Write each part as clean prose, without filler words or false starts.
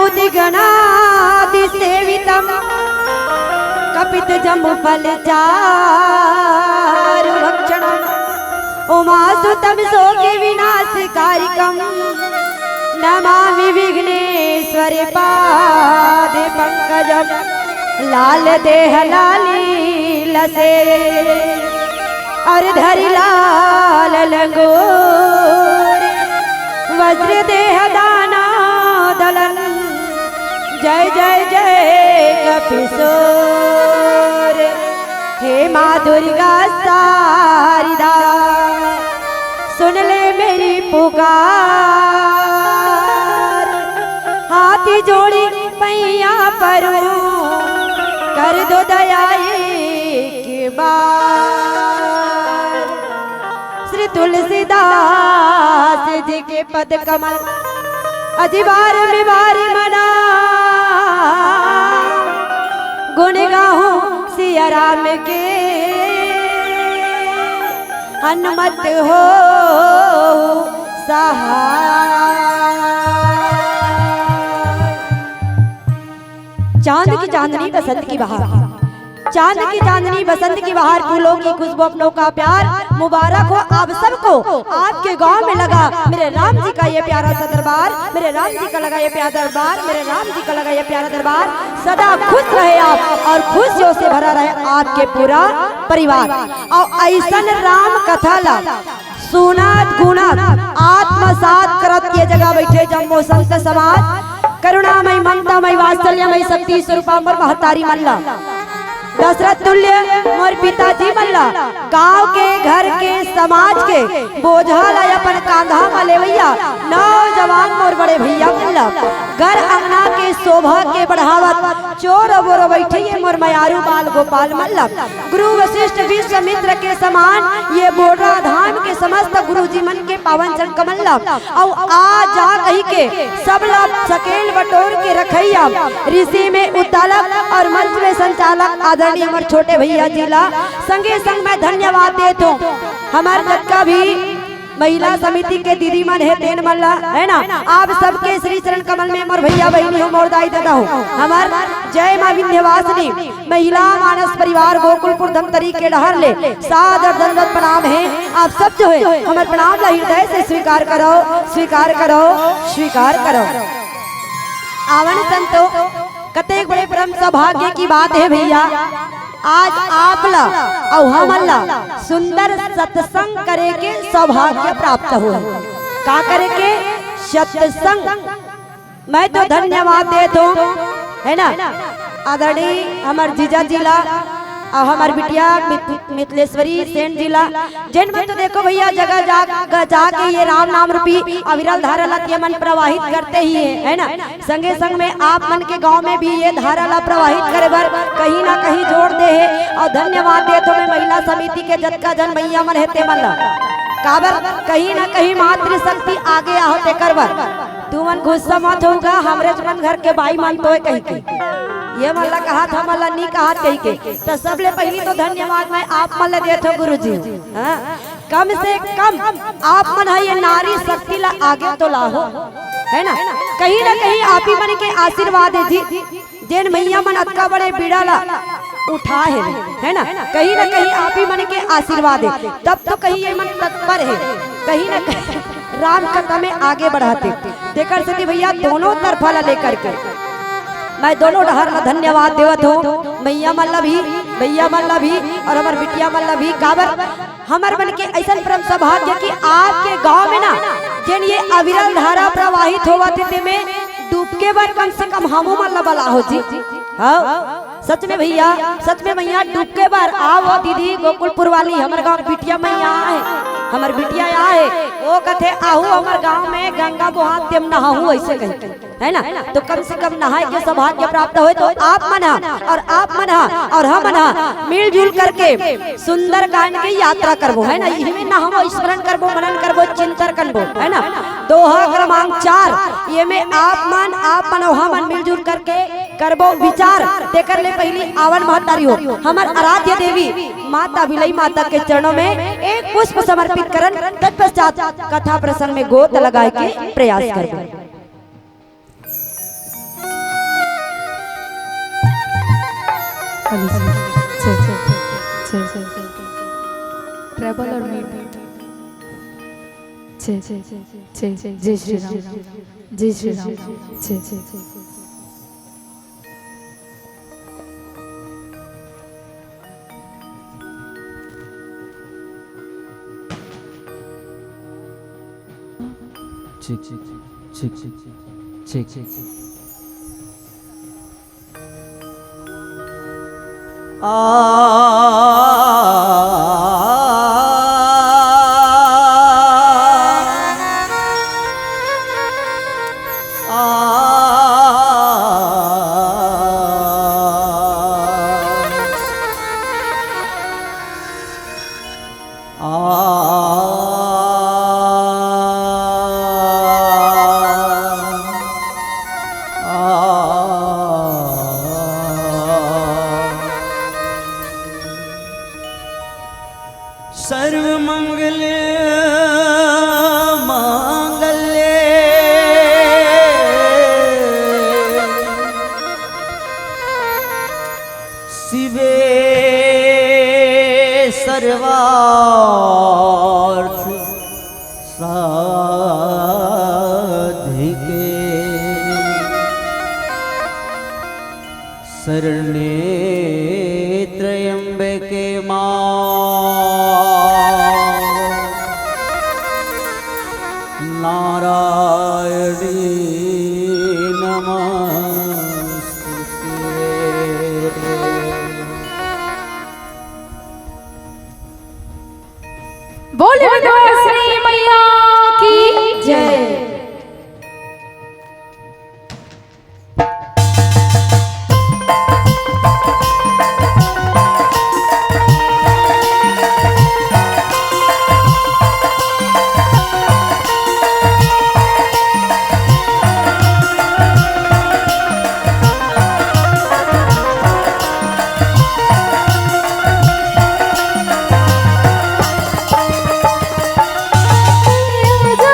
बुद्धि गणादि सेवितम कपित जम्बु फल चारु भक्षणम उमासुतम शोके विनाशकारिकम नमामि विघ्नेश्वर पादे पंकजम लाल देह लाली लसे और धरि लाल लंगोर वज्र देह दाना दलन जय जय जय कपिशोर हे माँ दुर्गा शारदा सुन ले मेरी पुकार हाथी जोड़ी पैया पर कर दो दया एक बार। श्री तुलसीदास जी के पद कमल अधिवार में बार मना गुण गाऊं सिया राम के हनुमत हो सहाय। चांद की चांदनी बसंत की बहार, चांद की चांदनी बसंत की बहार, फूलों की खुशबू अपनों का प्यार मुबारक हो आप सबको। आपके गांव में लगा मेरे राम जी का ये प्यारा सा दरबार, मेरे राम जी का लगा ये प्यारा दरबार, मेरे राम जी का लगा ये प्यारा दरबार। सदा खुश रहे आप और खुशियों से भरा रहे आपके पूरा परिवार। और ऐसन राम कथा ला सुनात गुणात आत्मसात करत ये जगह बैठे जम्मो संत समाज करुणामय ममतामय वात्सल्यमय शक्ति स्वरूपांबर महतारी मल्ला दशरथ तुल्य मोर पिताजी मल्ला गांव के घर के समाज के बोझा ला अपन कांधा में भैया नौजवान मोर बड़े भैया मल्ला घर अंगना के शोभा के बढ़ावत चोर बोर बैठे मोर मयारू बाल गोपाल मल्ला गुरु वशिष्ठ विश्वामित्र के समान ये बोरा धाम के समस्त गुरु जी मन के पावन चरण कमल्ला और आ जा कही के सब लोग सकेल बटोर के रखैया ऋषि में उतालक और मंच में संचालक आदरणीय हमारे छोटे भैया जिला संगे संग मैं धन्यवाद देता हूँ हमारे जत्का भी महिला समिति के दीदी मन है तेन मल्ला है ना। आप सबके श्री चरण कमल में मोर भैया बहनी हो मोर दाई दादा हो हमार जय माँ विंध्यवासिनी महिला मानस परिवार गोकुलपुर धमतरी के डहर ले सादर दंडवत प्रणाम है। आप सब जो है हमारे प्रणाम ला हृदय से स्वीकार करो स्वीकार करो स्वीकार करो। आवन संतो कतेक बड़े परम सौभाग्य की बात है भैया आज आप ला और हम ला सुंदर सत्संग करे के सौभाग्य प्राप्त हुआ। का करे के सत्संग मैं तो धन्यवाद देता हूँ है ना आदरणीय हमार जीजा जिला और हमार बिटिया मिथिलेश्वरी सेन जिला जिन में तो देखो भैया जगह जाके ये राम नाम रूपी अविरल धारा ला मन प्रवाहित करते ही है ना। संगे संग में आप मन के गांव में भी ये धारा ला प्रवाहित करे बर कहीं ना कहीं जोड़ दे है। और धन्यवाद दे तो मैं महिला समिति के जतका जन भैया मन है ते मन काबर कहीं ना कहीं मातृशक्ति आगे होते करबर तू मन गुस्सा मत होगा हमरे मन घर के भाई मन तो कहीं के ये मल्ला कहा था मल्ला नहीं कहा कहीं के तो सबले पहली तो धन्यवाद मैं आप मल्ला देते हो गुरु जी। कम से कम आप मन है ये नारी शक्ति ला आगे तो लाहो है ना कहीं आप ही मन के आशीर्वाद है जी जेन मैया मन अतका बड़े बीड़ा ला उठा है ना कहीं आप ही मन के आशीर्वाद है तब तो कहीं ये मन तत्पर है कहीं ना कहीं राम कथा में आगे बढ़ाते देकर सती भैया दोनों तरफा ला लेकर के मैं दोनों डहर में धन्यवाद देवत हूँ मैया मल्ला भी भैया मल्ला भी और हमार बिटिया मल्ला भी काबर हमार मन के ऐसा परम सौभाग्य कि आपके गांव में ना जिन ये अविरल धारा प्रवाहित होवा थे में डूब के बार कम से कम हमू मल्ला बला हो जी। हाँ सच में भैया सच में मैया डूब के बार आओ दीदी गोकुलपुर वाली हमारे गांव बिटिया मैया है हमार बिटिया है वो कहते आहू हमारे गांव में गंगा बोहा तेम नहाऊ ऐसे कहीं है ना तो कम से कम नहाए के सौभाग्य प्राप्त हो तो आप मना और हम मना मिलजुल करके सुंदर कांड की यात्रा करबो है ना इनमें ना हम स्मरण करबो मनन करबो चिंतन करबो है ना। दोहा क्रमांक 4 ये में आप मन और हम मिलजुल करके करबो विचार देकर ले पहली आवन महतारी हो हमार आराध्य देवी माता विलई माता के चरणों में एक पुष्प समर्पित करन तत्पश्चात कथा प्रसंग में गोत लगाए के प्रयास करबो। ट्रैवल और मीट जय श्री राम जय श्री राम check. सर्वमंगल मांगल्ये शिवे सर्वार्थ साधिके शरणे त्र्यंबके नारायणी नमस्तुते। बोले विंध्यवासिनी मैया की जय। जो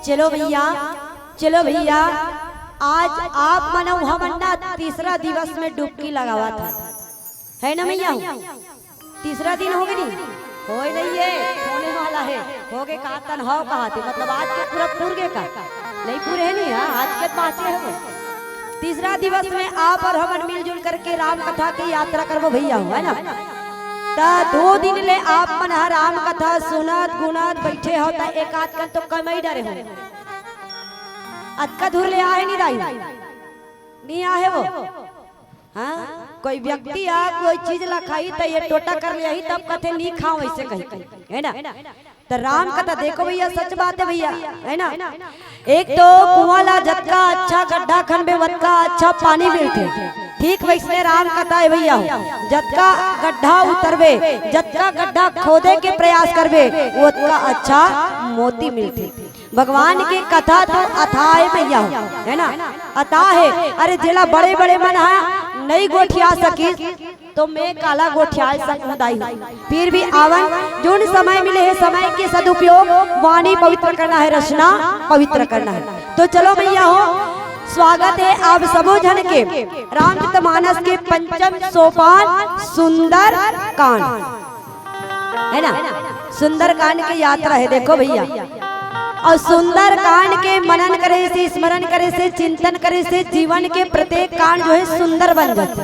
चलो भैया, चलो भैया, आज आप मनो हमन्ना तीसरा दिवस में डुबकी लगावा था, है ना भैया? तीसरा दिन हो गई, हो नहीं है, होने वाला है, हो गए कहा तन हो कहा थे, मतलब आज के पूरा पूरे का नहीं पूरे है नहीं, हाँ आज के पाँचे है वो। तीसरा दिवस में आप और हम मिलजुल करके राम कथा की यात्रा करबो भैया, है ना? ता 2 दिन ले आप मन राम कथा सुनत गुनत बैठे हो, ता एक आध कर तो कम ही डरे हो, अतका दूर ले आए नहीं राई, नहीं आए वो। हाँ कोई व्यक्ति आ कोई चीज ला खाई तो ये टोटा कर लिया ही तब कथे नहीं खाओ ऐसे कहीं, है ना? तो राम कथा देखो भैया, सच बात है भैया, है ना? एक तो कुआला जतका अच्छा गड्ढा खनबे वतका अच्छा पानी मिलते, ठीक वैसे राम कथा है भैया, जतका गड्ढा उतरबे, जतका गड्ढा खोदे के प्रयास करबे उतका अच्छा मोती मिलते। भगवान की कथा तो अथाह है भैया, है ना? अथाह है। अरे जिला बड़े बड़े मन है नहीं गोठिया सकी तो मैं काला गोठिया समुदाय, फिर भी आवन जोन समय मिले है समय के सदुपयोग वाणी पवित्र करना है, रचना पवित्र करना है। तो चलो भैया हो, स्वागत है आप सबो जन के रामचरितमानस के पंचम सोपान सुंदर कांड, है ना? सुंदर कांड की यात्रा है, देखो भैया। और सुंदर कांड के मनन करे से, स्मरण करे से, चिंतन करे से जीवन के प्रत्येक कांड जो है सुंदर बन जाते,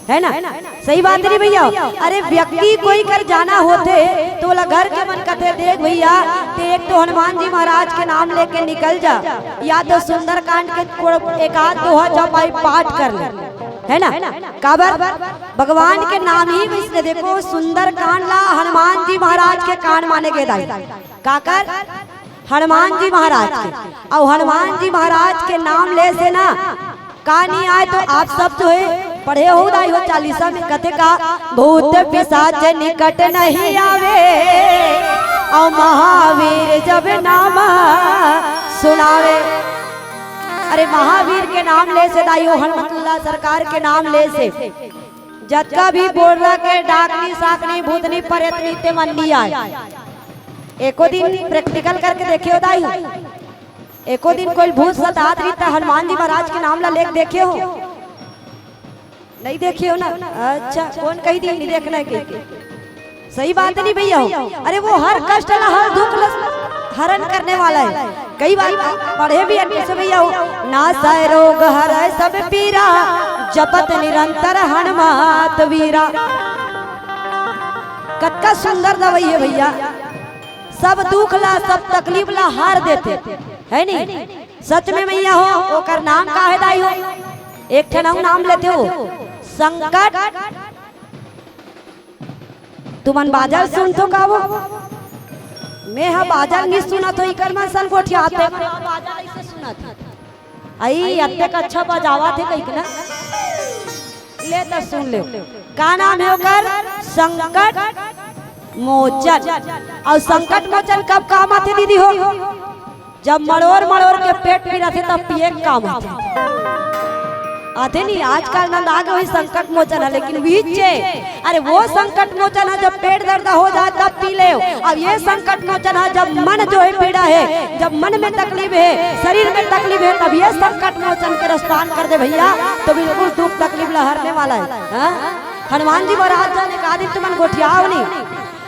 है ना? सही बात नहीं भैया? अरे व्यक्ति कोई कर जाना होते तो बोला घर के मन कहते देख भैया, एक तो हनुमान जी महाराज के नाम लेके निकल जा, या तो सुंदर कांड के एक आध दोहा चौपाई पाठ कर ले, है ना? काबर भगवान के नाम ही इसने देखो सुंदर कांड ला हनुमान जी महाराज के कांड माने गए दाई, काकर हनुमान जी महाराज के, और हनुमान जी महाराज के नाम ले से ना का नहीं आए तो आप सब जो है पढ़े हो दाई हो 40 में कथे का भूत पिशाच निकट नहीं आवे, और महावीर जब नाम सुनावे। अरे महावीर के नाम ले से दाई हो, हनुमतुल्लाह सरकार के नाम ले से जतका भी बोल रहा के डाकनी साकनी भूतनी परेतनी ते मन नहीं आए। एको दिन प्रैक्टिकल करके देखे हो दाई, एको दिन कोई भूत सतात रीता हनुमान जी महाराज के नाम ला लेख देखे हो? नहीं देखे हो ना? अच्छा कौन कही दी नहीं देखना है के? सही बात नहीं भैया हो। अरे वो हर कष्ट ला हर दुख ला हरण करने वाला है। कई बार पढ़े भी कैसे भैया हो, नासय रोग हरै सब पीरा, जपत निरंतर हनुमत वीरा। कतका सुंदर दवाई है भैया, सब दुख ला सब तकलीफ ला हार देते, है नहीं? सच में भैया हो, ओकर नाम का है दाई हो? एक ठन नाम लेते हो संकट। तुमन बाजार सुन तो का वो मैं हा बाजार नहीं सुना तो इकर मन सन गोठिया आते बाजार ऐसे सुना था, आई अत्ते का अच्छा बजावा थे कहीं ना ले तो सुन ले। का नाम है ओकर? संकट मोचन। और संकट मोचन कब काम आते दीदी हो? जब मड़ोर मड़ोर के पेट पीड़ा थे तब पिए काम आते नहीं। आजकल ना लाग वही संकट मोचन है, लेकिन बीचे अरे वो संकट मोचन है जब पेट दर्द हो जाए तब पी ले। अब ये संकट मोचन है जब मन जो है पीड़ा है, जब मन में तकलीफ है, शरीर में तकलीफ है, तब ये संकट मोचन के रसपान कर दे भैया तो बिल्कुल दुख तकलीफ लहरने वाला है। हनुमान जी महाराज ने कहा दिन तुमन गोठियाओ नहीं।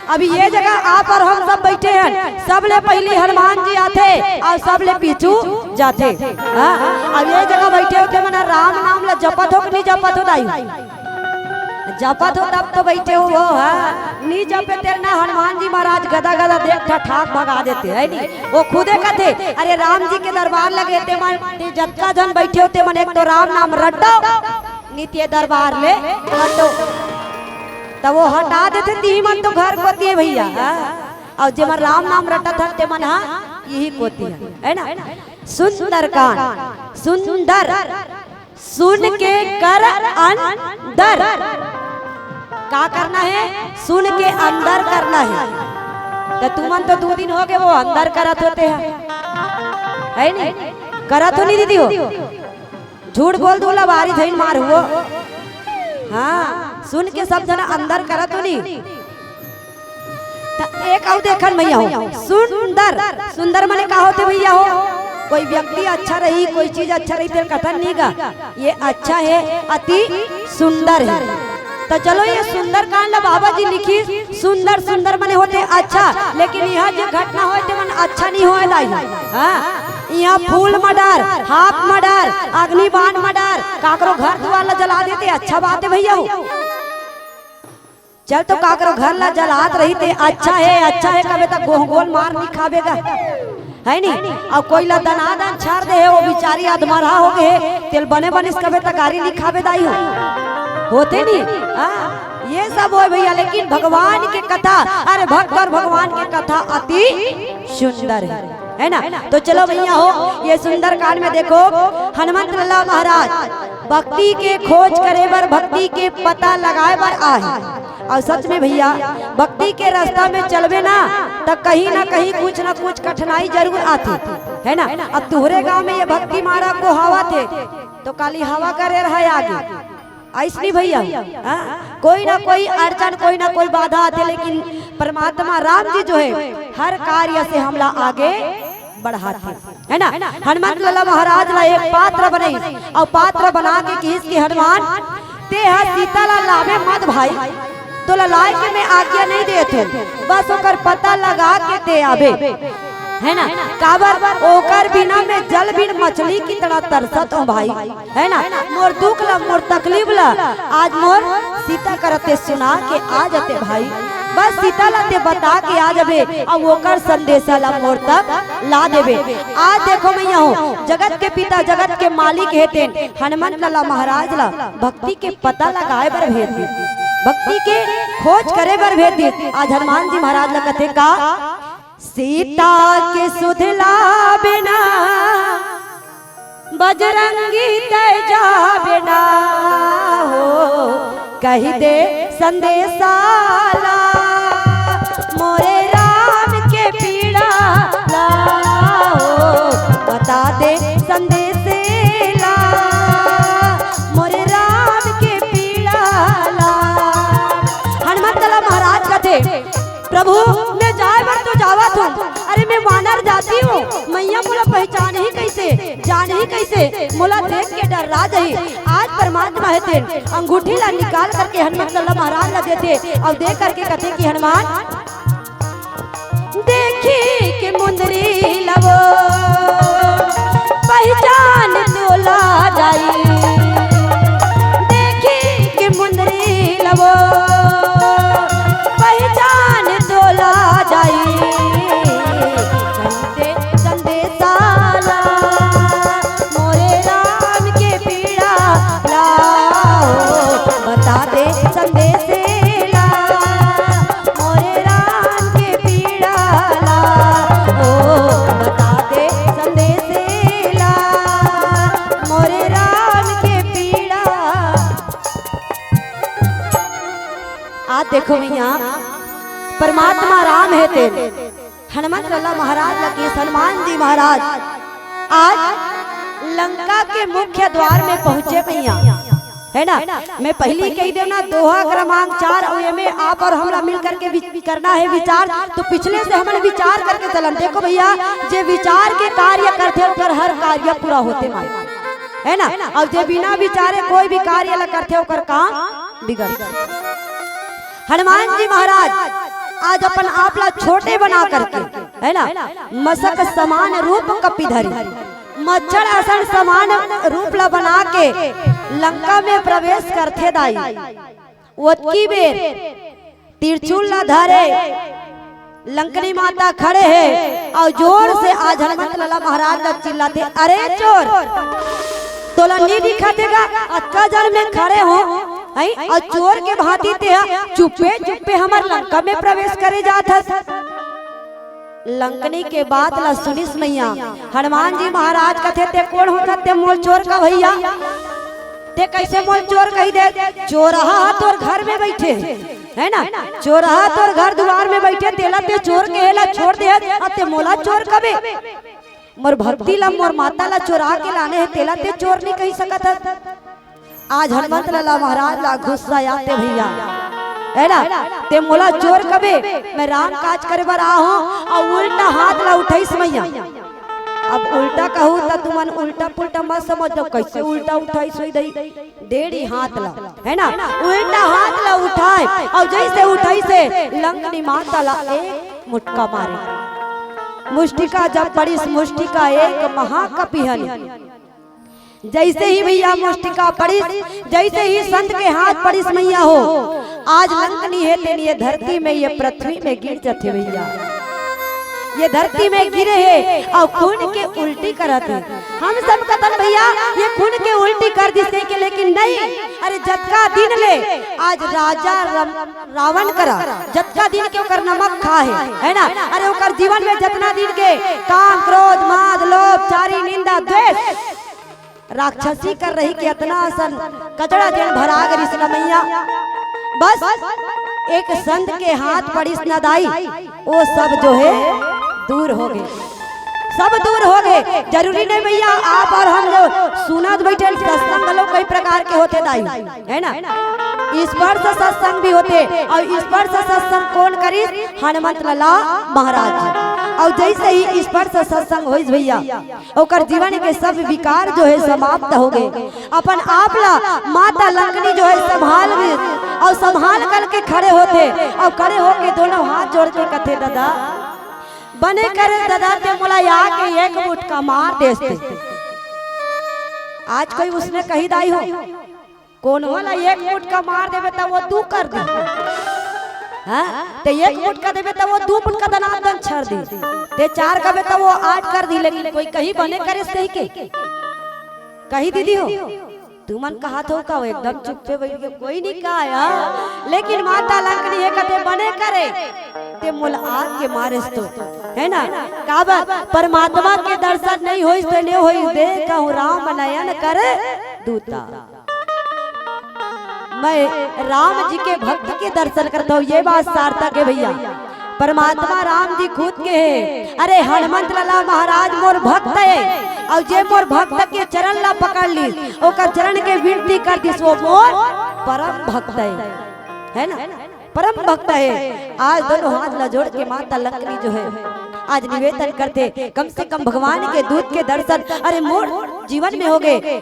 अभी ये जगह आप और हम सब बैठे हैं, सब ले पहले हनुमान जी आते और सब ले पीछू जाते। अब ये जगह बैठे होते मना राम नाम ला जपत हो कि नहीं जपत हो दाई? जपत हो तब तो बैठे हो वो नहीं जपे तेरे ना हनुमान जी महाराज गदा गदा देख ठाक भगा देते है नहीं। वो खुदे कहते अरे राम जी के दरबार लगे थे मन जतका जन बैठे होते मन एक तो राम नाम रट्टो नित्य दरबार ले रट्टो तब वो हटा देते ती मन तो घर को दिए भैया। और जे मन राम नाम रटा था ते मन यही कोती है ना? सुंदर कान सुंदर सुन के कर अंदर का करना है? सुन के अंदर करना है। तो तुमन तो 2 दिन हो गए वो अंदर करत होते हैं, है नहीं? करत हो नहीं दीदी हो? झूठ बोल दूला बारी धैन मार हुआ। हाँ सुन के सब जना अंदर करत हो नहीं। एक आउ देखन भैया हो सुंदर सुंदर माने का होते भैया हो कोई व्यक्ति अच्छा रही कोई चीज अच्छा रही फिर कथन नहीं का ये अच्छा है अति सुंदर है। तो चलो ये सुंदर कांड बाबा जी लिखी सुंदर सुंदर माने होते अच्छा लेकिन यहाँ जो घटना होते मन अच्छा नहीं होए दाई। यहाँ फूल मर्डर हाफ मर्डर अग्निबाण मर्डर काकरो घर द्वार जला देते अच्छा बात है भैया हो। चल तो काकरो घर ला जलात रही थे अच्छा है कबे तक गोल मार नहीं खावेगा है नहीं और कोई ला दनादन छाड़ दे है वो बिचारी आदमरा हो गए तेल बने बने कबे तक गाड़ी नहीं खावे दाई हो होते नहीं ये सब हो भैया। लेकिन भगवान की कथा अरे भक्त और भगवान की कथा अति सुंदर है ना। तो चलो भैया हो ये सुंदर कांड में देखो हनुमंत लल्ला महाराज भक्ति के खोज करे बर भक्ति के पता लगाए बर आए और सच में भैया भक्ति के रास्ता में चलवे ना तो कहीं ना कहीं कुछ ना कुछ कठिनाई जरूर आती है ना। अब तुहरे गांव में ये भक्ति मारा को हवा थे तो काली हवा करे रहा आगे ऐसनी भैया कोई ना कोई अड़चन कोई ना कोई बाधा आते लेकिन परमात्मा राम जी जो है हर कार्य से हमला आगे बढ़ाते है ना। हनुमंत लल्ला महाराज ला एक पात्र बने और पात्र बना के किस के हनुमान ते सीता ला लावे मत भाई तो ललाय के में आज्ञा नहीं देते बस ओकर पता लगा के ते आवे है ना। काबर ओकर बिना में जल बिन मछली की तरह तरसत हो भाई है ना। मोर दुख ला मोर तकलीफ ला आज मोर सीता करते सुना के आ जाते भाई बस सीता ला ते बता के आ जाबे और ओकर संदेशा ला मोर तक ला देबे। आज देखो मैया हो जगत के पिता जगत के मालिक हेते हनुमंत लल्ला महाराज ला भक्ति के पता लगाए बर भेज दी भक्ति के खोज करे बर भेज दी। आज हनुमान जी महाराज ला कथे का सीता के सुधला बिना बजरंगी तैजा बिना हो कही दे संदेशाला मोरे राम के पीड़ा ला हो बता दे संदेशेला मोरे राम के पीड़ा ला। हनुमंत लल्ला महाराज कथे प्रभु मैं जाए बर तो जावा तुम अरे मैं वानर जाती हूँ मैया मोला पहचान ही कैसे जान ही कैसे मोला देख के डर रा जाही। आज परमात्मा है तेन अंगूठी ला निकाल करके हनुमंत लल्ला महाराज ला देते और दे करके कथे कि हनुमान देखी के मुंदरी लवो पहचान तोला जाई देखी के मुंदरी लवो देखो भैया परमात्मा राम है तेरे हनुमंत लल्ला महाराज लगे हनुमान जी महाराज आज लंका के मुख्य द्वार में पहुंचे भैया है ना। मैं पहली कही दे ना दोहा क्रमांक 4 और में आप और हमरा मिल करके करना है विचार तो पिछले से हमने विचार करके चलन। देखो भैया जे विचार के कार्य करते ओकर हर कार्य पूरा होते माई है ना और जे बिना विचारे कोई भी कार्य ला करते ओकर काम बिगड़। हनुमान जी महाराज आज अपन आप ला छोटे बना करके है ना मसक समान रूप कपिधरी मच्छर असन समान रूप ला बना के लंका में प्रवेश करते दाई वतकी बेर तिरछुल ला धरे लंकनी माता खड़े है और जोर से आज हनुमंत लल्ला महाराज ला चिल्लाते अरे चोर तोला नहीं दिखा देगा अक्का जन में खड़े हो और चोर के भांति ते चुपे चुपे हमार लंका में प्रवेश करे जात लंकनी के बात ला सुनिस मैया हनुमान जी महाराज कथे ते कौन होता ते मोल चोर का भैया ते कैसे मोल चोर कही दे चोरहा तोर घर में बैठे है ना चोरहा तोर घर द्वार में बैठे तेला ते चोर के हेला छोड़ दे ते मोला चोर कबे मोर भक्ति ला मोर माता ला चोरा के लाने है तेला ते चोर नहीं कही सकत। आज हनुमंत लल्ला महाराज ला गुस्सा आते भैया है ना। ते मोला चोर कबे मैं राम काज करे बर आ हूं और उल्टा हाथ ला उठाईस मैया। अब उल्टा कहूँ तो तुमन उल्टा पुल्टा मत समझ लो, कैसे उल्टा उठाई सोई दई डेढ़ी हाथ ला, है ना। उल्टा हाथ ला उठाए और जैसे उठाई से लंकनी माता ला एक मुटका मारे। मुष्टिका जब पड़ी मुष्टिका एक महाकपिहन, जैसे ही भैया मुष्टिका पड़ी, जैसे ही संत के हाथ पड़ी मैया हो, आज लंकनी है तेन ये धरती में ये पृथ्वी में गिर जाते भैया, ये धरती में गिरे है और खून के उल्टी करते। हम सब कतन भैया ये खून के उल्टी कर दिसे के, लेकिन नहीं, अरे जतका दिन ले आज राजा रावण करा, जतका दिन के ओकर नमक खा है ना। अरे ओकर जीवन में जतना दिन के काम क्रोध माद लोभ चारी निंदा द्वेष राक्षसी कर रही के इतना असन कचड़ा जन भरा गई मैया। बस एक संत के हाथ पड़ी नदाई, वो सब जो है दूर हो गए, सब दूर हो गए। जरूरी नहीं भैया आप और हम जो सुनत बैठे सत्संग लोग कई प्रकार के होते दाई, है ना। स्पर्श सत्संग भी होते और स्पर्श सत्संग कौन करी? हनुमंत लाला महाराज जी। और जैसे ही स्पर्श सत्संग होइस भैया ओकर जीवन के सब विकार जो है समाप्त हो गए। अपन आप ला माता लंकनी जो है संभाल और संभाल करके खड़े होते और खड़े होके दोनों हाथ जोड़ के कथे दादा बने करे दादा ते मोला आके एक मुटका मार देते। आज कोई उसने कही दाई हो कौन वाला एक मुटका मार देवे तो वो तू कर दी, हाँ ते एक मुटका देवे तो वो 2 मुटका दनादन छड़ दी, ते 4 कबे तो वो 8 कर दी। लेकिन कोई कही बने करे सही के कही दीदी हो तुमन कहा तो का एकदम चुप पे बैठ के कोई नहीं कहा, लेकिन माता लंकनी है कते बने करे ते मोल आग के मारे तो, है ना। काबा परमात्मा के दर्शन नहीं होइस तो ले होइस देख कहूं राम नयन कर दूता। मैं राम जी के भक्त के दर्शन करता हूँ, ये बात सार्थक है भैया। परमात्मा राम जी खुद के है। अरे हनुमंत लाला महाराज मोर भक्त है और जे मोर भक्त के चरण ला पकड़ ली ओकर चरण के विनती कर दी, वो मोर परम भक्त है ना, परम भक्त है। आज दोनों हाथ ला जोड़ के माता लंकनी जो है आज निवेदन करते कम से कम भगवान के दूत के दर्शन अरे मोर जीवन में हो गए।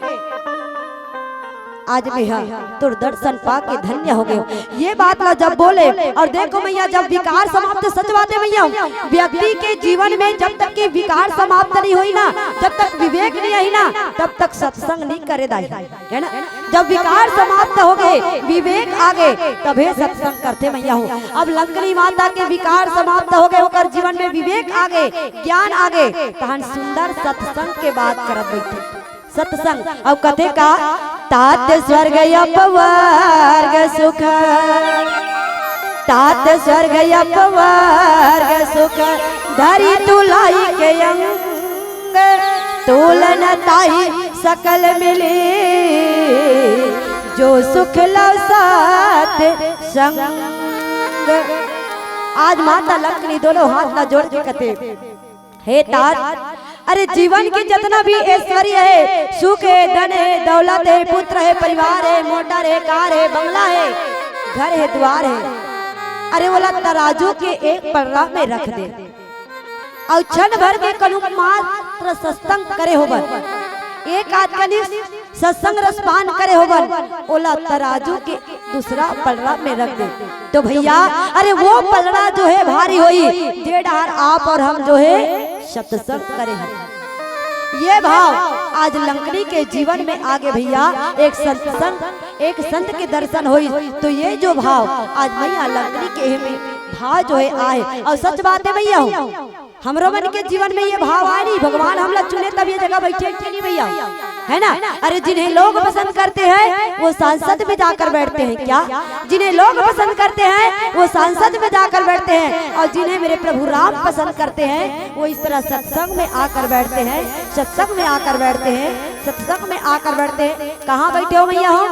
आज भी हाँ तुर दर्शन पाके धन्य हो गए। ये बात ला जब बोले और देखो मैया जब विकार समाप्त सच बात है मैया, व्यक्ति के जीवन में जब तक के विकार समाप्त नहीं हुई ना, जब तक विवेक नहीं आई ना, तब तक सत्संग नहीं करे दाई, है ना। जब विकार समाप्त हो गए विवेक आ गए तभी सत्संग करते मैया हूँ। अब लंकनी माता के विकार समाप्त हो गए होकर जीवन में विवेक आ गए ज्ञान आ गए, तहन सुंदर सत्संग के बात करत बैठे सत्संग। अब कथे का तात स्वर्ग अपवर्ग सुख, तात स्वर्ग अपवर्ग सुख धरी तुलाई के अंग तोलन ताई सकल मिले जो सुख लव साथ संग। आज माता लंकनी दोनों हाथ ना जोड़ के कहते हे तात, अरे जीवन के जितना भी ऐश्वर्य है सुख है धन है दौलत है पुत्र है परिवार है मोटर है कार है बंगला है घर है द्वार है, अरे बोला तराजू के एक पर्रा में रख दे और क्षण भर के कनु मात्र सत्संग करे होबन, एक आदमी सत्संग रसपान करे होबन, ओला तराजू के दूसरा पलड़ा में रख दे तो भैया अरे वो पलड़ा जो है भारी होई डेढ़ आप और हम जो है सत्संग करे हैं। ये भाव आज लंकनी के जीवन में आगे भैया एक सत्संग एक संत के दर्शन हुई तो ये जो भाव आज मैया लंकनी के में भाव जो है आए। और सच बात है भैया हमरो मन के जीवन में ये भाव आए नहीं, भगवान हम लोग चुने तब ये जगह बैठे नहीं भैया, है ना। अरे जिन्हें लोग पसंद करते हैं वो सांसद में जाकर बैठते हैं क्या, जिन्हें लोग पसंद करते हैं वो सांसद में जाकर बैठते हैं, और जिन्हें मेरे प्रभु राम पसंद करते हैं वो इस तरह सत्संग में आकर बैठते हैं, सत्संग में आकर बैठते हैं, सत्संग में आकर बैठते हैं। कहाँ बैठे हो भैया हो,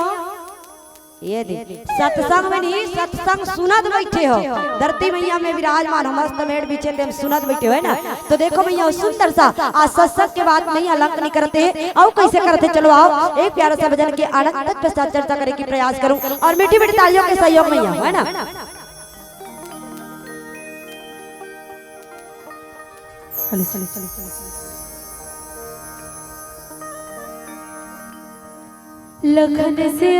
ये दे सत्संग में नहीं, सत्संग सुनत बैठे हो, धरती मैया में विराजमान हो, मस्त मेड़ बीचे ते सुनत बैठे हो है ना। तो देखो भैया सुंदर सा आज सत्संग के बात नहीं अलग नहीं करते हैं और कैसे करते। चलो आओ एक प्यारा सा भजन के आनंद के साथ चर्चा करने की प्रयास करूं और मीठी मीठी तालियों के सहयोग में है ना। लखन से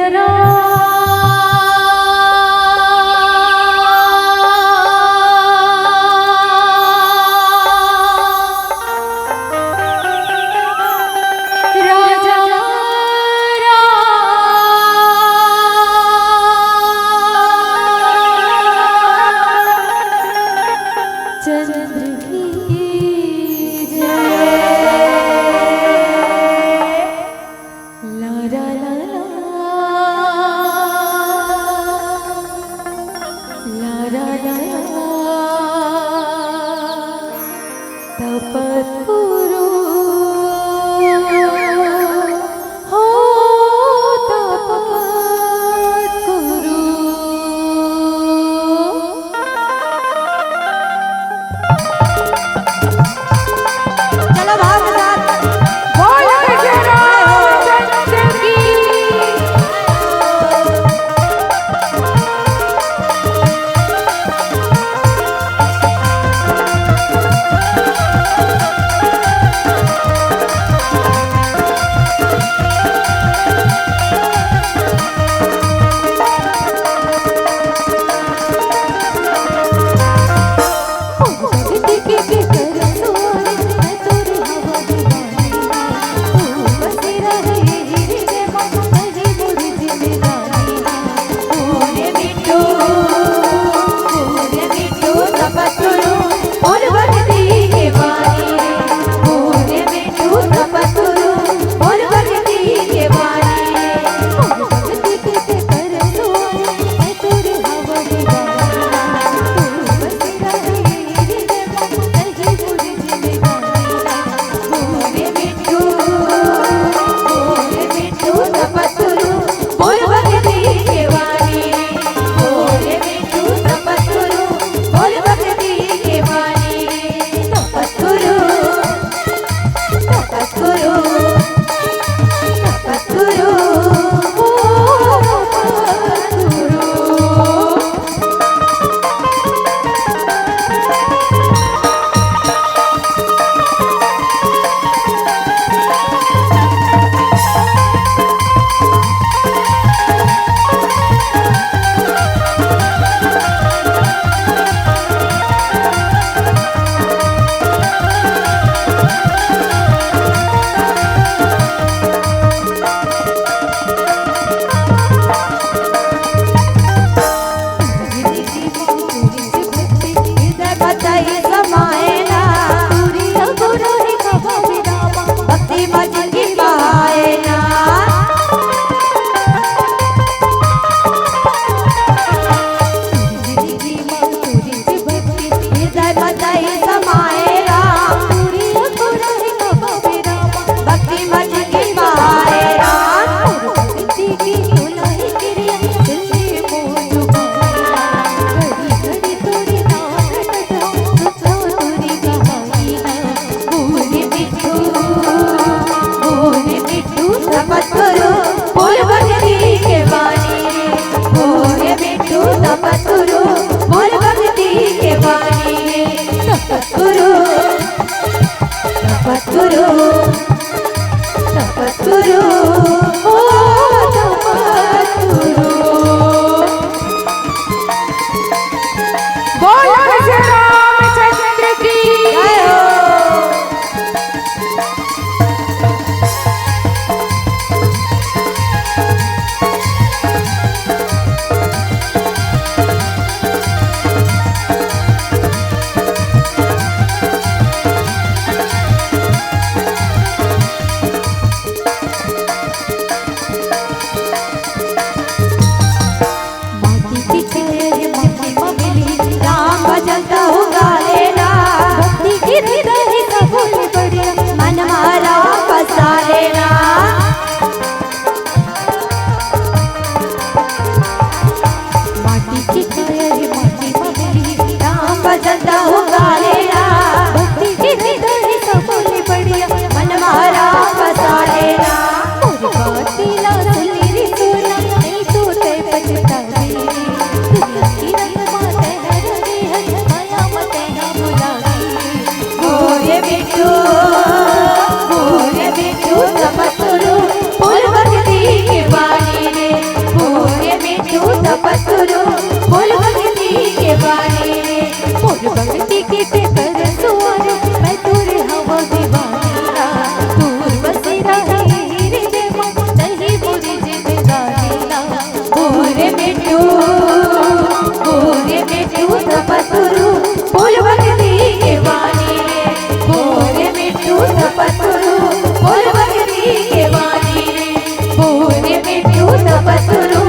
तपतुरु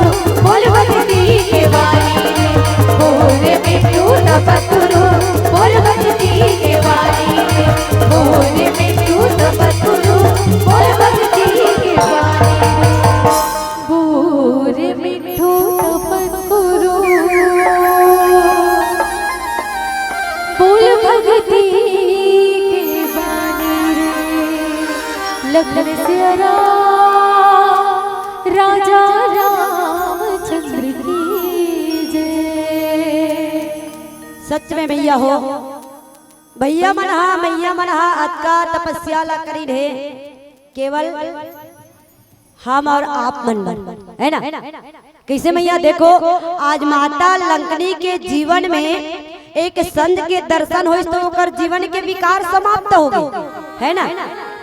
बोल भक्ति के वाणी रे बोल मिट्टू तपतुरु बोल भक्ति के वाणी रे बोल मिट्टू तपतुरु बोल भक्ति के वाणी रे बोल मिट्टू तपतुरु बोल भक्ति के वाणी रे लखन सिया राजा रामचंद्र की जय। सच में भैया हो, भैया मनहा मैया मनहा अतका तपस्या ला करी ढे केवल हम और आप मन है ना। कैसे मैया देखो, आज माता लंकनी के जीवन में एक संत के दर्शन हो तो ओकर जीवन के विकार समाप्त हो गए, है ना।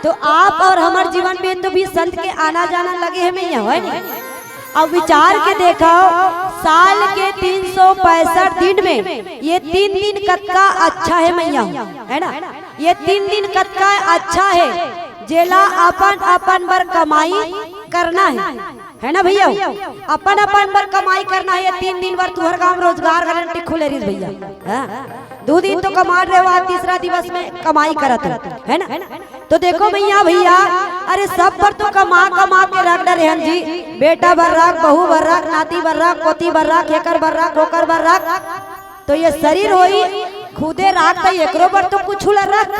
तो आप और हमारे जीवन में तो भी संत के आना जाना लगे है मैया, है ना। अब विचार के देखो, साल के 365 दिन में ये 3 दिन कतका अच्छा है मैया, है ना। ये 3 दिन कतका अच्छा है, जेला अपन अपन बर कमाई करना है ना भैया। अपन अपन बर कमाई करना है। 3 दिन बर तुहर गांव रोजगार गारंटी खुले रही भैया। 2 दिन तो कमा रहे हो, तीसरा दिवस में कमाई करत है ना। तो देखो भैया अरे सब पर तो कमा के रख डरे हन जी। बेटा बर रख, बहू बर रख, नाती बर रख, पोती बर रख, एकर बर रख, ओकर बर रख। तो ये शरीर होई खुदे राख, तो एकरो बर तो कुछ रख,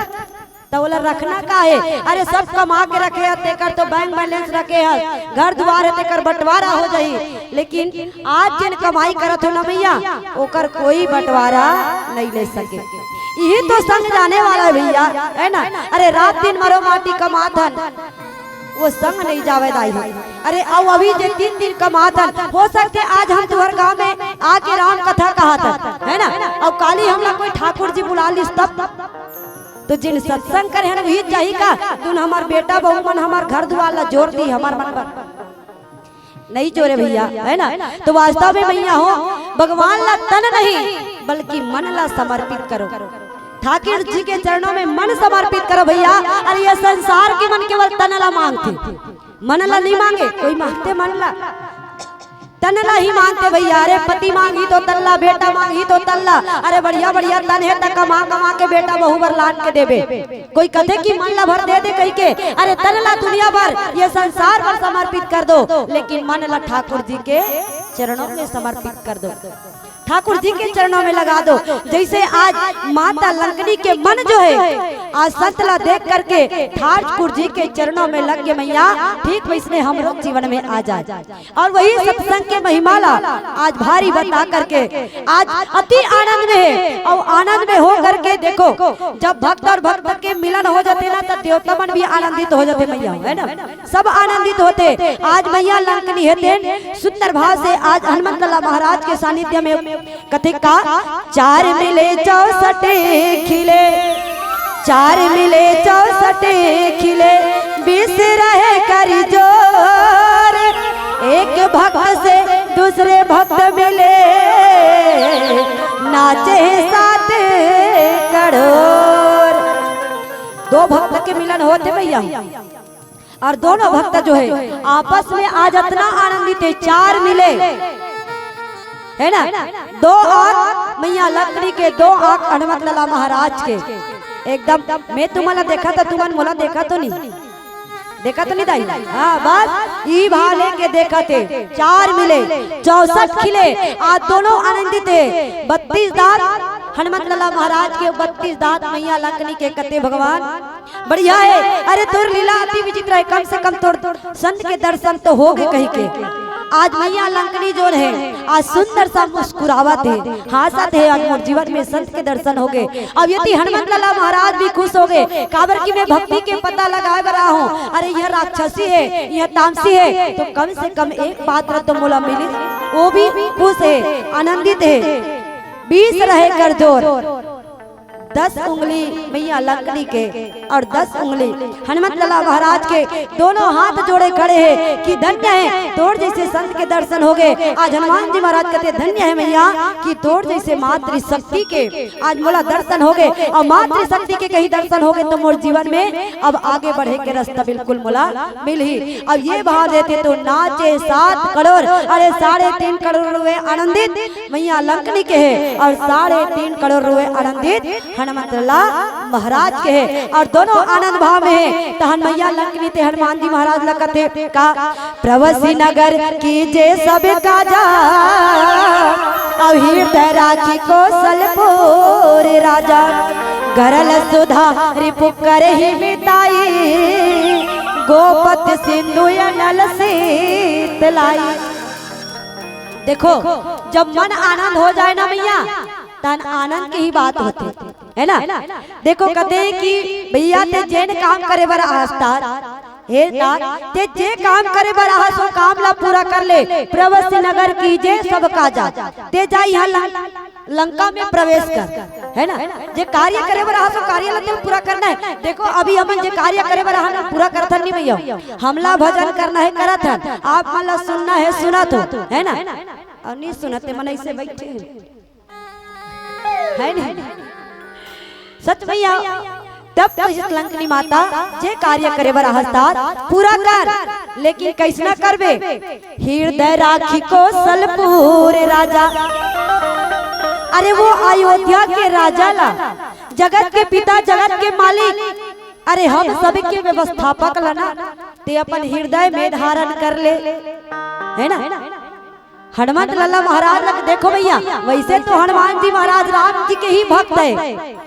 तो बोला रखना का है। अरे सब कमा के रखे है, तेकर तो बैंक बैलेंस रखे है, घर द्वार है, तेकर बंटवारा हो जाई। लेकिन आज जिन कमाई करत हो ना भैया, ओकर कोई बंटवारा नहीं ले सके। यही तो संग जाने वाला है भैया, है ना। अरे रात दिन मरो माटी कमाथन, वो संग नहीं जावे दाई। अरे अब अभी जे 3 दिन कमाथन, हो सकते आज हम तुहर गांव में आके राम कथा कहा, है ना। अब काली हमला कोई ठाकुर जी बुला ली तब तो जिन सत्संग करे हैं वही चाहिए का। तुम हमार बेटा बहू मन हमार घर द्वार ला जोर दी, हमार मन पर नहीं जोरे भैया, है ना। तो वास्तव में भैया हो, भगवान ला तन नहीं बल्कि मन ला समर्पित करो। ठाकुर जी के चरणों में मन समर्पित करो भैया। अरे ये संसार के मन केवल तन ला मांगते, मन ला नहीं मांगे। कोई मांगते मन ला, तनला ही मांगते भैया। अरे पति मांगी तो तल्ला, बेटा मांगी तो तल्ला। अरे बढ़िया बढ़िया तन है, तक कमा के बेटा बहू भर लान के देवे। कोई कहे कि मन ला भर दे दे कही के, अरे तनला दुनिया भर ये संसार भर समर्पित कर दो, लेकिन मन ला ठाकुर जी के चरणों में समर्पित कर दो, ठाकुर जी के चरणों में लगा दो। जैसे आज माता लंकनी के मन जो है आज संतला देख करके ठाकुर जी के चरणों में लग गए मैया, ठीक वैसे हम लोग जीवन में आ जाए। और वही सत्संग के महिमा ला आज भारी बता करके आज अति आनंद में है। और आनंद में हो करके देखो, जब भक्त और भक्त के मिलन हो जाते ना, तब देवता मन भी आनंदित हो जाते मैया, है ना। सब आनंदित होते। आज मैया लंकनी है सुंदर भाव से आज हनुमत लाला महाराज के सानिध्य में कथे का 4 मिले 64 खिले, 4 मिले 64 खिले, 20 रहे करी जोर। एक भक्त से दूसरे भक्त मिले, नाचे 7 करोड़। 2 भक्त के मिलन होते भैया, और दोनों भक्त जो है आपस में आज इतना आनंदित है। 4 मिले, है ना। 2 आँख मैया लकड़ी के, 2 आँख हनुमत लाला महाराज के एकदम। मैं तुम्हारा देखा था, तुमन मोला देखा तो नहीं, देखा तो नहीं दाई। हाँ बस ई भाले के देखा थे। 4 मिले 64 खिले, आज दोनों आनंदित है। 32 दांत हनुमत लाला महाराज के, 32 दांत मैया लंकनी के। कते भगवान बढ़िया है। अरे तोर लीला अति विचित्र है, कम से कम तोर संत के दर्शन तो हो गए कहीं के। आज मैया लंकनी जो है आज सुंदर सा मुस्कुरावत है, हंसत है। आज मोर जीवन में संत के दर्शन हो गए। अब यदि हनुमत लाला महाराज भी खुश हो गए, काबर की मैं भक्ति के पता लगाए रहा हूँ। अरे यह राक्षसी है, यह तामसी है, तो कम से कम एक पात्र तो मोला मिली, वो भी खुश है, आनंदित है। 20 रहे कर जोर, 10 उंगली मैया लंकनी के और 10 उंगली हनुमत लाला महाराज के दोनों हाथ जोड़े खड़े हैं कि धन्य है तोड़ जैसे संत के दर्शन हो गए। आज हनुमान जी महाराज कहते धन्य है मैया कि तोड़ जैसे मातृ शक्ति के आज मोला दर्शन हो गए और मातृ शक्ति के कहीं दर्शन हो गए तो मोर जीवन में अब आगे बढ़े के रास्ता बिल्कुल मोला मिल ही। अब ये भाव देते तो नाचे 7 करोड़, अरे 3.5 करोड़ रुपए आनंदित मैया लंकनी के है और 3.5 करोड़ रुपए आनंदित हनुमत लाला महाराज के है और दोनों आनंद भाव में है। तहन मैया लंकनी ते हनुमान जी महाराज लगते का प्रवसी नगर कीजे सब काजा हृदय राखी कौशलपुर राजा गरल सुधा रिपु कर ही मिताई गोपत सिंधु नल से तलाई। देखो जब मन आनंद हो जाए ना मैया तन आनंद की ही बात होती है ना। देखो कहते कि भैया ते जेन काम करे बर आस्तार हे ते जे काम करे बर सो काम ला पूरा कर ले। प्रवसी नगर कीजे सब काजा ते जा यहाँ लंका में प्रवेश कर है ना। जे कार्य करे बर सो कार्य ला ते पूरा करना है। देखो अभी हम जे कार्य करे बर ना पूरा करथन नहीं भैया, हमला भजन करना है करत हन, आप मन ला सुनना है सुना तो है ना और नहीं सुनते मन ऐसे बैठे है नहीं। सच भैया तब तो लंकनी माता जे कार्य करे बर हस्तार पूरा कर, लेकिन कैसना करबे हृदय राखी कौशलपुर राजा। अरे वो अयोध्या के राजा ला जगत के पिता जगत के मालिक, अरे हम सब के व्यवस्थापक ला ना ते अपन हृदय में धारण कर ले है ना। हनुमत लाला महाराज लग देखो भैया वैसे तो हनुमान जी महाराज राम जी के ही भक्त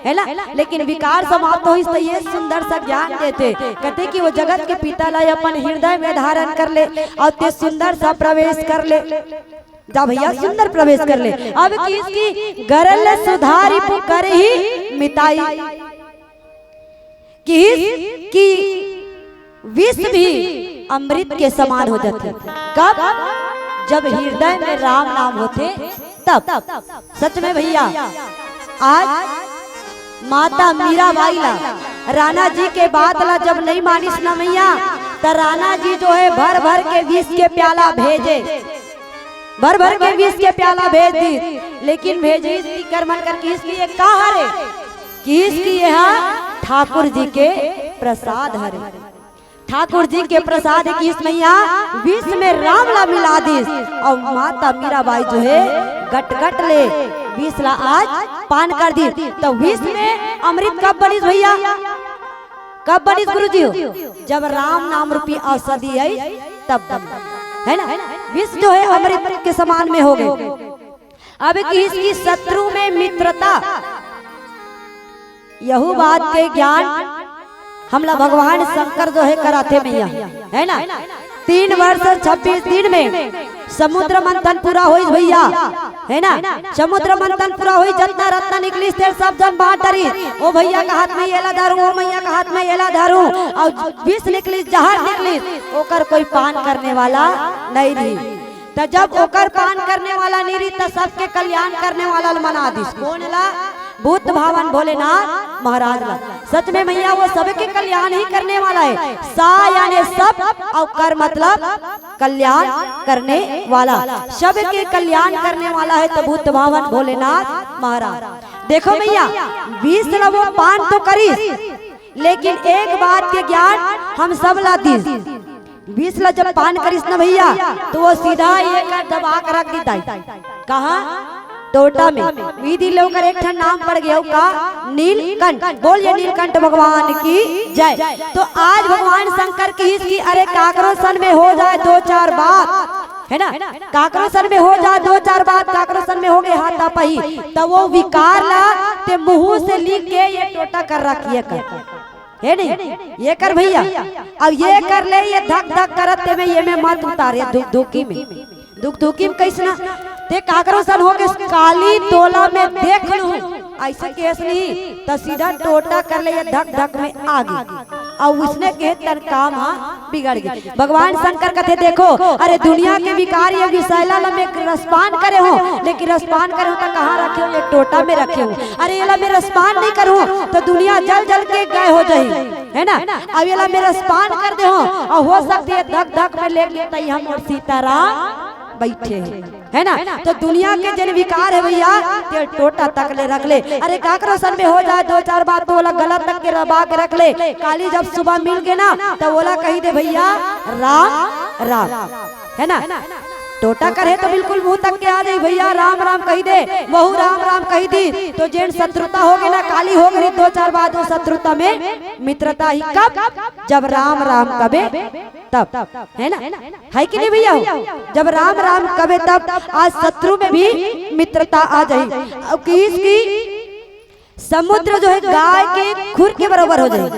है ना, लेकिन विकार समाप्त हो तो ये सुंदर सा ज्ञान देते कहते कि वो जगत के पिता ला अपन हृदय में धारण कर ले और ते सुंदर सा प्रवेश कर ले। जा भैया सुंदर प्रवेश कर ले। अब किसकी गरल सुधारी पुकार ही मिताई की विष भी अमृत के समान हो जाते। कब जब हृदय में राम नाम होते तब। सच में भैया आज माता मीराबाई ला राणा जी के बात ला जब नहीं मानिस ना मैया तो राणा जी जो है भर भर के विष के प्याला भेजे, भर भर के विष के प्याला भेज दी, लेकिन भेजे कर्मन करके इसलिए कहा रे कि इसकी यहाँ ठाकुर जी के प्रसाद हरे, ठाकुर जी के प्रसाद की इस मैया विष में राम ला मिला दी और माता मीराबाई जो है गट गट ले विष ला आज पान कर दी। तो विष में अमृत कब बनी भैया, कब बनी गुरुजी हो? जब राम नाम रूपी औषधि आई तब है ना। विष जो है अमृत के समान में हो गए। अब किसकी शत्रु में मित्रता, यहू बात के ज्ञान हमला भगवान शंकर जो है कराते मैया है ना। 3 वर्ष 26 दिन में समुद्र मंथन पूरा हुई भैया है ना। समुद्र मंथन पूरा हुई जितना रत्न निकली थे सब जन बांट डरी। ओ भैया का हाथ में येला धारू, ओ मैया का हाथ में येला धारू और विष निकली जहर निकली ओकर कोई पान करने वाला नहीं रही। तो जब ओकर पान करने वाला नहीं रही तो सबके कल्याण करने वाला मना दी। कौन ला? भूत भावन भोलेनाथ महाराज ला। सच में मैया वो सबके कल्याण ही करने वाला है। सा यानी सब और कर मतलब कल्याण करने वाला, सबके कल्याण करने वाला है तो भूत भावन भोलेनाथ महाराज। देखो मैया 20 ला वो पान तो करीस, लेकिन एक बात के ज्ञान हम सब ला दी। 20 ला जब पान करीस ना भैया तो वो सीधा एक दबा कर रख दी। कहा? टोटा में विधि लेकर एक ठन नाम पड़ गया का नीलकंठ। बोलिए नीलकंठ भगवान की जय। तो आज भगवान शंकर की इसकी अरे काकरो सन में हो जाए 2-4 बात है ना, काकरो सन में हो जाए 2-4 बात, काकरो सन में हो गए हाथा पही तो वो विकार ला ते मुंह से लिख के ये टोटा कर रखिए कर है नहीं ये कर भैया। अब ये कर ले ये धक धक करते में ये में मत उतारे दुख दुखी में, दुख दुखी में कैसना ते काकरो सन हो के काली तोला में देख लूं ऐसे केस नहीं तो सीधा टोटा कर ले ये धक धक में आगे और उसने के तर काम हाँ बिगड़ गए। भगवान शंकर कहते देखो अरे दुनिया के विकार ये विषैला में रसपान करे हो, लेकिन रसपान करे हो तो कहाँ रखे हो? ये टोटा में रखे हो। अरे ये मैं रसपान नहीं करूँ तो दुनिया जल जल के गाय हो जाए, है ना। अब ये मैं रसपान कर दे हो और हो सकती है धक धक में ले लेता हम और सीताराम बैठे है ना। तो दुनिया के जन विकार है भैया ते टोटा तक ले रख ले। अरे का करो सन में हो जाए दो चार बात तो बोला गलत तक के रबा के रख ले। काली जब सुबह मिल गए ना तो बोला कही दे भैया राम राम, है ना। टोटा करे तो बिल्कुल मुंह तक के आ जाए भैया राम राम कही दे, बहु राम राम कही दी तो जेन शत्रुता हो गई ना काली हो गई। दो चार बात वो शत्रुता में मित्रता ही कब? जब राम राम कबे तब, है ना, है कि नहीं भैया? जब राम राम कबे तब आज शत्रु में भी मित्रता आ जाए। अब किसकी समुद्र जो है गाय के खुर के बराबर हो जाए।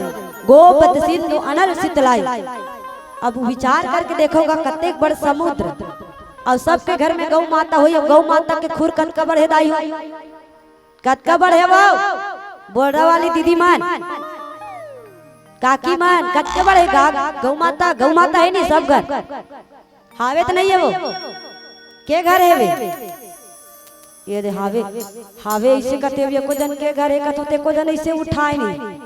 गोपद सिंधु अनल शीतलाई। अब विचार करके देखोगा कते बड़ समुद्र और सबके घर में गौ माता हुई। गौ माता के खुर कतका बड़े दाई हो, कतका बड़े वो बोरा वाली दीदी मान काकी मान कतके बड़े गौ माता। गौ माता है नहीं सब घर हावे तो नहीं है वो के घर है वे ये दे हावे हावे ऐसे करते हुए को जन के घर एक तो को जन ऐसे उठाए नहीं।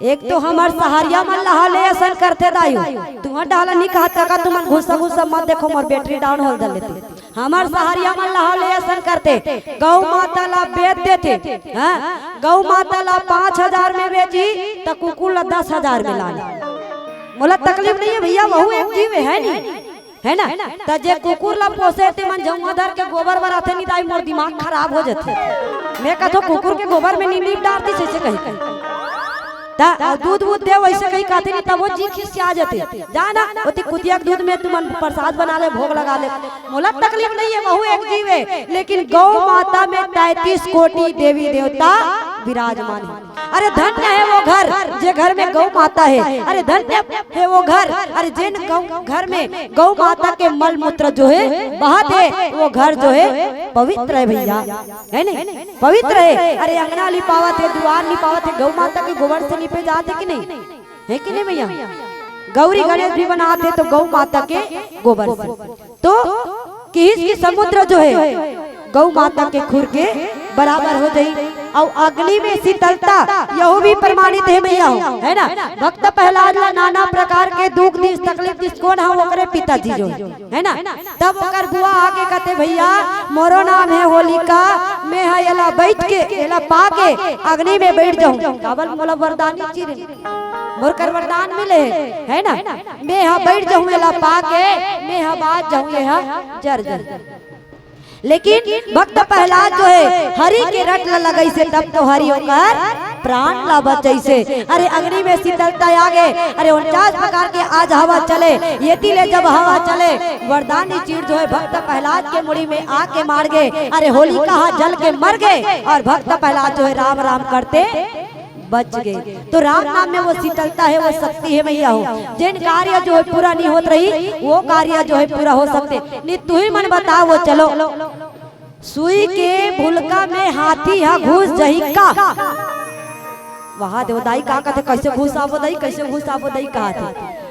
एक तो हमार सहारिया मन लहा ले असन करते दायु तुम डाला नहीं कहता का तुम घुसा घुसा मत देखो मोर बैटरी डाउन हो जल लेते। हमार सहारिया मन लहा ले असन करते गौ माता ला बेच देते। हां गौ माता ला 5000 में बेची तो कुकुर ला 10000 में ला। मोला तकलीफ नहीं है भैया, बहु एक जीव है नहीं, है ना। त जे कुकुर ला पोसे ते मन जमुआदार के गोबर बराते नहीं दाई मोर दिमाग खराब हो जाते। मैं कहतो कुकुर के गोबर में नींद डालती से कहीं दूध वूध दे वैसे कहीं कहते नहीं तब वो जी खिस आ जाते जाना होती कुतिया दूध में तुम प्रसाद बना ले भोग लगा ले। मोला तकलीफ नहीं है, बहु एक जीव है, लेकिन गौ माता में 33 कोटि देवी देवता विराजमान है। अरे धन्य है वो घर जे घर में गौ माता है। अरे धन्य है वो घर अरे जिन घर में गौ माता के मल मूत्र जो है बहत है वो घर जो है पवित्र है भैया, है नहीं पवित्र है। अरे अंगना लिपावत है, द्वार लिपावत है, गौ माता के गोबर से लिपे जाते कि नहीं, है कि नहीं भैया। गौरी गणेश भी बनाते तो गौ माता के गोबर से। तो किस समुद्र जो है गौ माता के खुर के बराबर हो जाए। और अग्नि में शीतलता यह भी प्रमाणित है भैया, है ना। भक्त प्रहलाद ला नाना प्रकार के दुख दिस तकलीफ दिस कौन है ओकरे पिताजी जो है ना। तब ओकर बुआ आके कहते भैया मोरो नाम है होलिका, मैं है एला बैठ के एला पाके अग्नि में बैठ जाऊं काबल मोला वरदान चिरे मोर कर वरदान मिले, है ना। मैं यहाँ बैठ जाऊं एला पाके मैं यहाँ बात जाऊं यहाँ जर जर। लेकिन भक्त प्रहलाद जो है हरि के रट लगाई से तब तो हरि होकर प्राण ला बचई से। अरे अग्नि में शीतलता आ गए। अरे 49 प्रकार के आज हवा चले ये तिले जब हवा चले वरदानी चीर जो है भक्त प्रहलाद के मुड़ी में आके मार गए। अरे होलिका जल के मर गए और भक्त प्रहलाद जो है राम राम करते बच गए। तो राम नाम में वो शीतलता है, वो शक्ति है भैया। हो जिन कार्य जो है पूरा नहीं होत रही वो कार्य जो है पूरा हो सकते नहीं। तू ही मन बता वो चलो सुई के भुलका में हाथी हा घुस जही का वहां देवदाई का कहते कैसे घुस आवो दई कैसे घुस आवो दई कहा थे।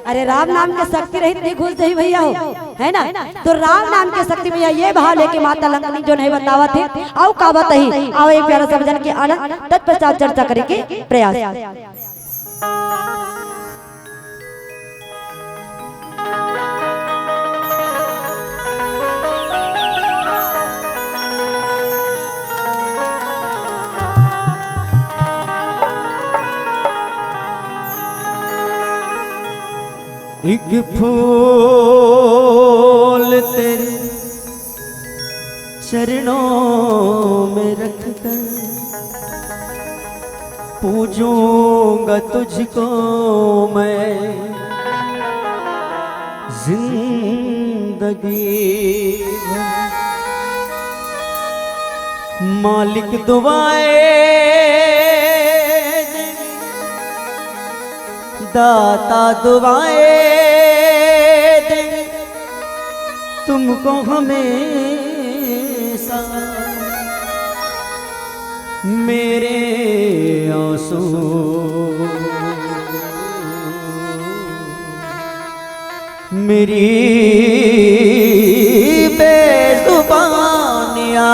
अरे राम नाम के शक्ति रही नहीं घुस जही भैया हो, है ना। तो राम नाम के शक्ति भैया ये भाव लेके माता लंकनी जो नहीं बतावा थे आओ का बताई आओ एक प्यारा समझन के आनंद तत्पश्चात चर्चा करे के प्रयास। एक फूल तेरे चरणों में रखकर पूजूंगा तुझको मैं जिंदगी भर। मालिक दुआएं दाता दुआएं दे तुमको हमेशा। मेरे आंसू मेरी बेजुबानियाँ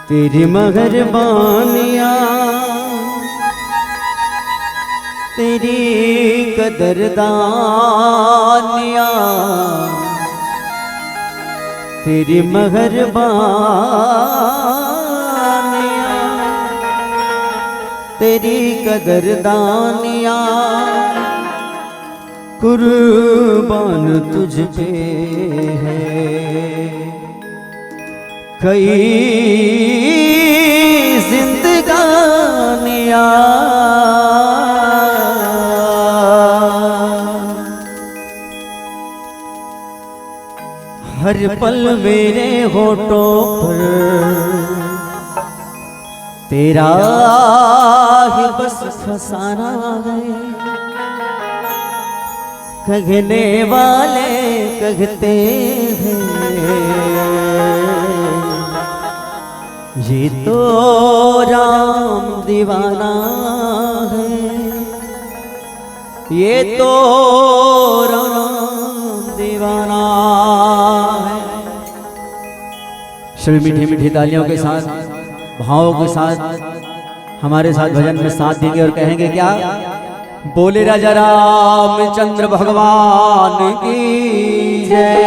तेरी मेहरबानियाँ तेरी कदरदानियाँ तेरी मेहरबानियाँ तेरी कदरदानियाँ कुर्बान तुझ पे है कई जिंदगानियाँ हर पल मेरे होठों पर तेरा ही बस फसाना है कहने वाले कहते हैं ये तो राम दीवाना है ये तो राम दीवाना है। सभी मीठी मीठी तालियों के साथ भावों के साथ हमारे साथ भजन में साथ देंगे और कहेंगे क्या? बोले राजा रामचंद्र भगवान की जय।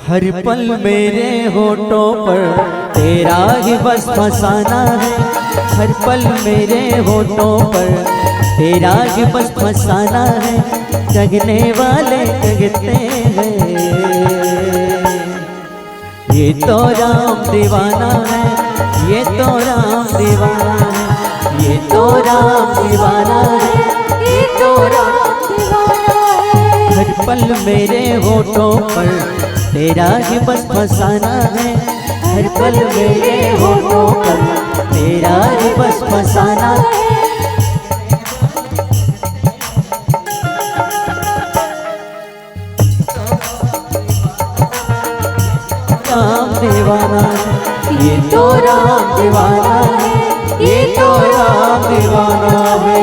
हर पल मेरे होठों पर तेरा ही बस फसाना है हर पल मेरे होठों पर तेरा ही बस फसाना है कहने वाले कहते हैं ये तो राम दीवाना है ये तो राम दीवाना है ये तो राम दीवाना है ये तो राम दीवाना है। हर पल मेरे होठों पर तेरा ही बस फसाना है हर पल मेरे होठों पर तेरा ही बस फसाना है। राम दीवाना ये तो राम दीवाना है ये तो राम दीवाना है।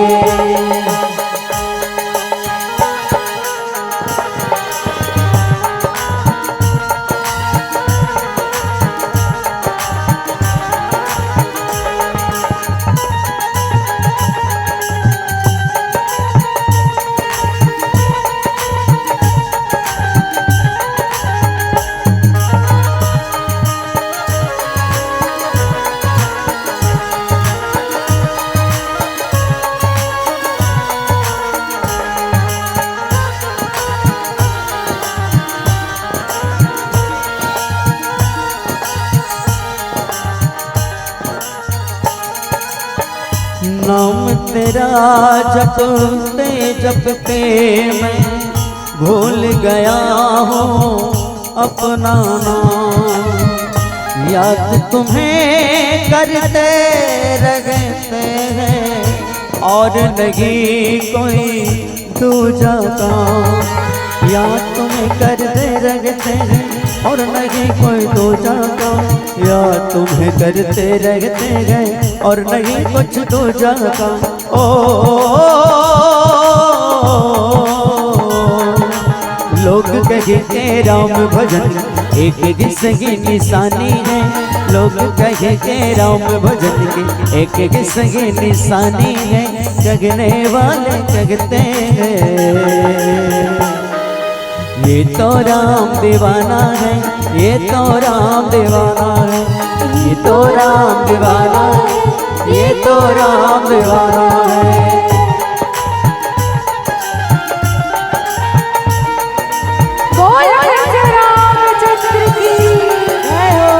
नाम तेरा जपते जपते मैं भूल गया हूँ अपना नाम याद तुम्हें करते रहते हैं और नहीं कोई दूजा काम याद तुम्हें करते रहते हैं और नहीं कोई दूजा काम याद तुम्हें करते रहते हैं और नहीं कुछ दूजा काम। ओ लोग कहते राम भजन एक किसकी निशानी है लोग कहते राम भजन की एक किसकी निशानी है कहने वाले कहते हैं ये तो राम दीवाना है ये तो राम दीवाना है ये तो राम दीवाना है ये तो राम दीवाना है। बोलो राजा रामचंद्र की जय हो।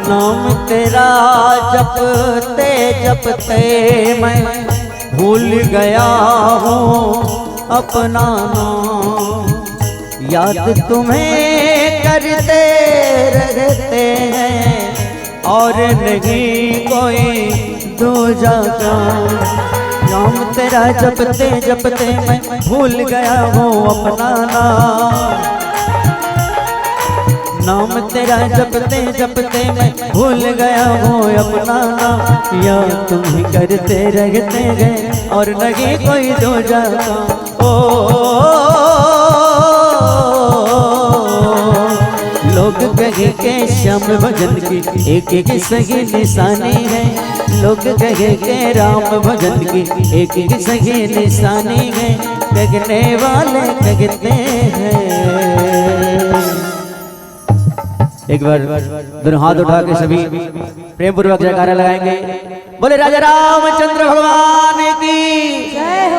नाम तेरा जपते जपते मैं भूल गया हूँ अपना नाम। याद तुम्हें करते रहते हैं और नहीं कोई दूजा काम। नाम तेरा जपते जपते मैं भूल गया हूँ अपना नाम। नाम तेरा जपते जपते मैं भूल गया हूँ अपना नाम। या तुम ही करते रहते गए और नहीं कोई दूजा काम। ओ लोग कहे के श्याम भजन की एक एक सही निशानी है। लोग कहे के राम भजन की एक एक सही निशानी है। कहने वाले कहते हैं। एक बार दोनों हाथ उठा के सभी प्रेम पूर्वक जयकारा लगाएंगे। बोले राजा रामचंद्र भगवान की।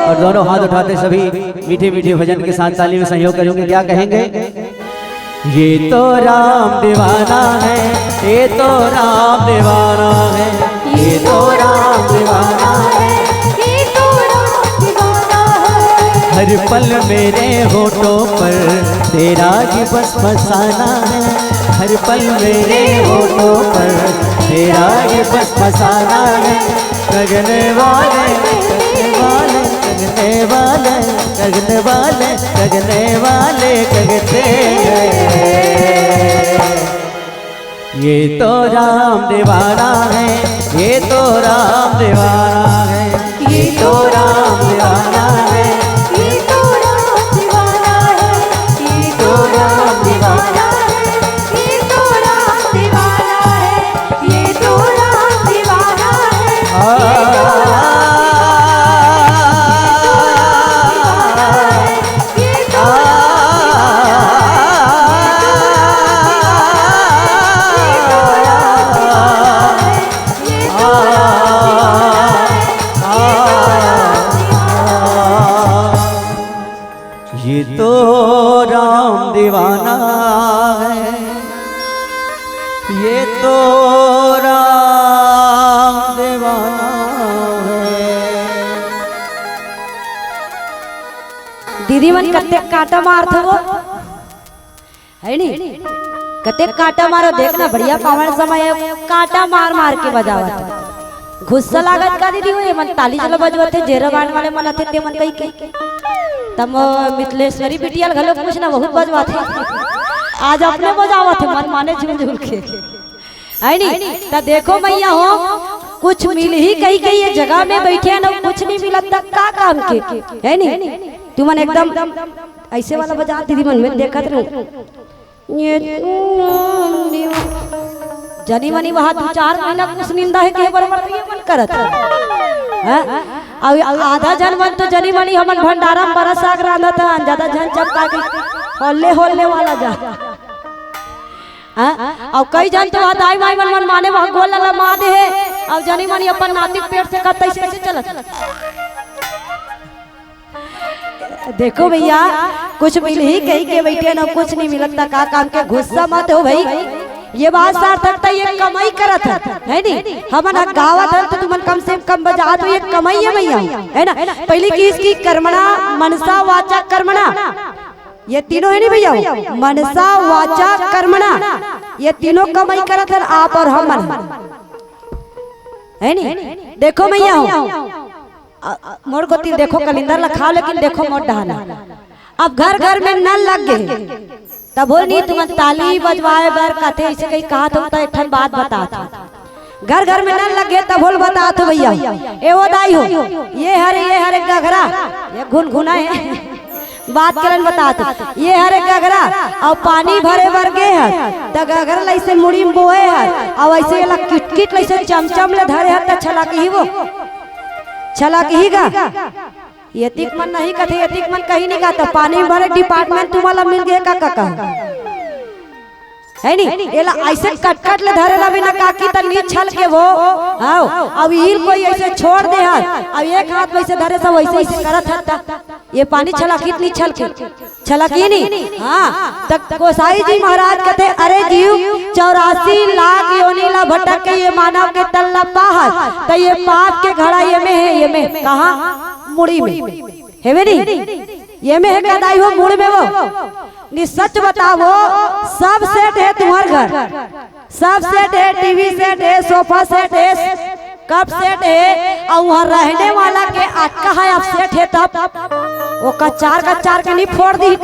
और दोनों हाथ उठाते सभी मीठे मीठे भजन के साथ ताली में सहयोग करेंगे। क्या कहेंगे? ये तो राम दीवाना है, ये तो राम दीवाना है, ये तो राम दीवाना है, ये तो राम दीवाना है। हर पल मेरे होठों पर तेरा ही बस फसाना है। हर पल मेरे होठों पर तेरा ही बस फसाना है। लगने वाले लगने वाले लगने वाले लगने वाले लगने वाले कहते हैं। ये तो राम दीवाना है, ये तो राम दीवाना है, ये तो राम दीवाना है, ये तो राम दीवाना है, ये तो राम दीवाना है, ये तो राम दीवाना है, ये तो राम दीवाना है। ये तो राम दीवाना है, ये तो राम दीवाना है। दीदी मन कते काटा मारत हो है नी? कते काटा मारो देखना बढ़िया पावन समय काटा मार मार के बजावत। गुस्सा लागत का दीदी हो मन ताली चलो बजवते जेरवान वाले मन थे ते मन कई के तम मिथिलेश्वरी बिटिया घलो कुछ ना बहुत बजवाते। आज अपने बजावत मन माने झूल झूल के है नी? त देखो मैया हो कुछ मिल ही कही के ये जगह में बैठे ना कुछ नहीं मिला तक का काम के है नी? तुमन एकदम ऐसे वाला बजा दीदी मन में देखत रहूं। जनी मनी वहां 2-4 महीना कुछ निंदा है के बराबर ये मन करत है। अब आधा जन मन तो जनी मनी हमन भंडारा में बरस आग रांधा था ज्यादा जन जब का होले होले वाला जा। अब कई जन तो दाई माई मन माने वहां गोल ला मा दे है। अब जनी मनी अपन नाती पेट से करते कैसे चलत। देखो भैया कुछ मिल ही कही के बैठे ना कुछ नहीं मिलता का काम के गुस्सा मत हो भाई। ये बात सार्थकता ये कमाई करत है नी? हमन गावत है तो तुमन कम से कम बजा तो ये कमाई है भैया है ना? पहली की इसकी कर्मणा मनसा वाचा कर्मणा ये तीनों है नी भैया? मनसा वाचा कर्मणा ये तीनों कमाई करत है आप और हमन है नी? देखो भैया मोर गोती देखो कलिंदर लखा लेकिन देखो मोर डहाना। अब घर घर में नल लग गए तब बोल नहीं तुम ताली बजवाए बर कथे ऐसे कहीं कहा तो एक ठन बात बता था। घर घर में नल लग गए तब बोल बता तो भैया ए वो दाई हो ये हरे गघरा ये घुन है बात करन बता तो ये हरे गघरा और पानी भरे भर गए है त गघरा लैसे मुड़ी में बोए है और ऐसे ला किटकिट लैसे चमचम ले धरे है त छला की वो छला की गा यतिक मन नहीं कथे यतिक मन कहीं नहीं गाता। पानी में भरे डिपार्टमेंट तुम्हारा मिल गया का है नी? एला ऐसे कट ले धरे ला बिना काकी त नी छल के वो आओ अब हीर कोई ऐसे छोड़ दे हाथ अब एक हाथ वैसे धरे सब वैसे ऐसे करत था ये पानी छला कितनी छल के छला की नहीं। हां तक गोसाई जी महाराज कहते अरे जीव 84 लाख योनि अकेला भटक के ये मानव के तल्ला पाहत, तो ये पाप के घड़ा ये में है, ये में कहाँ मुड़ी में है वे नहीं, ये में है कदाई हो मुड़ में वो नी सच बताओ सब सेट है तुम्हारे घर, सब सेट है, टीवी सेट है, सोफा सेट है, कप सेट है, और वहाँ रहने वाला के अटका है अब सेट है, तब वो का चार के नहीं फोड़ दी,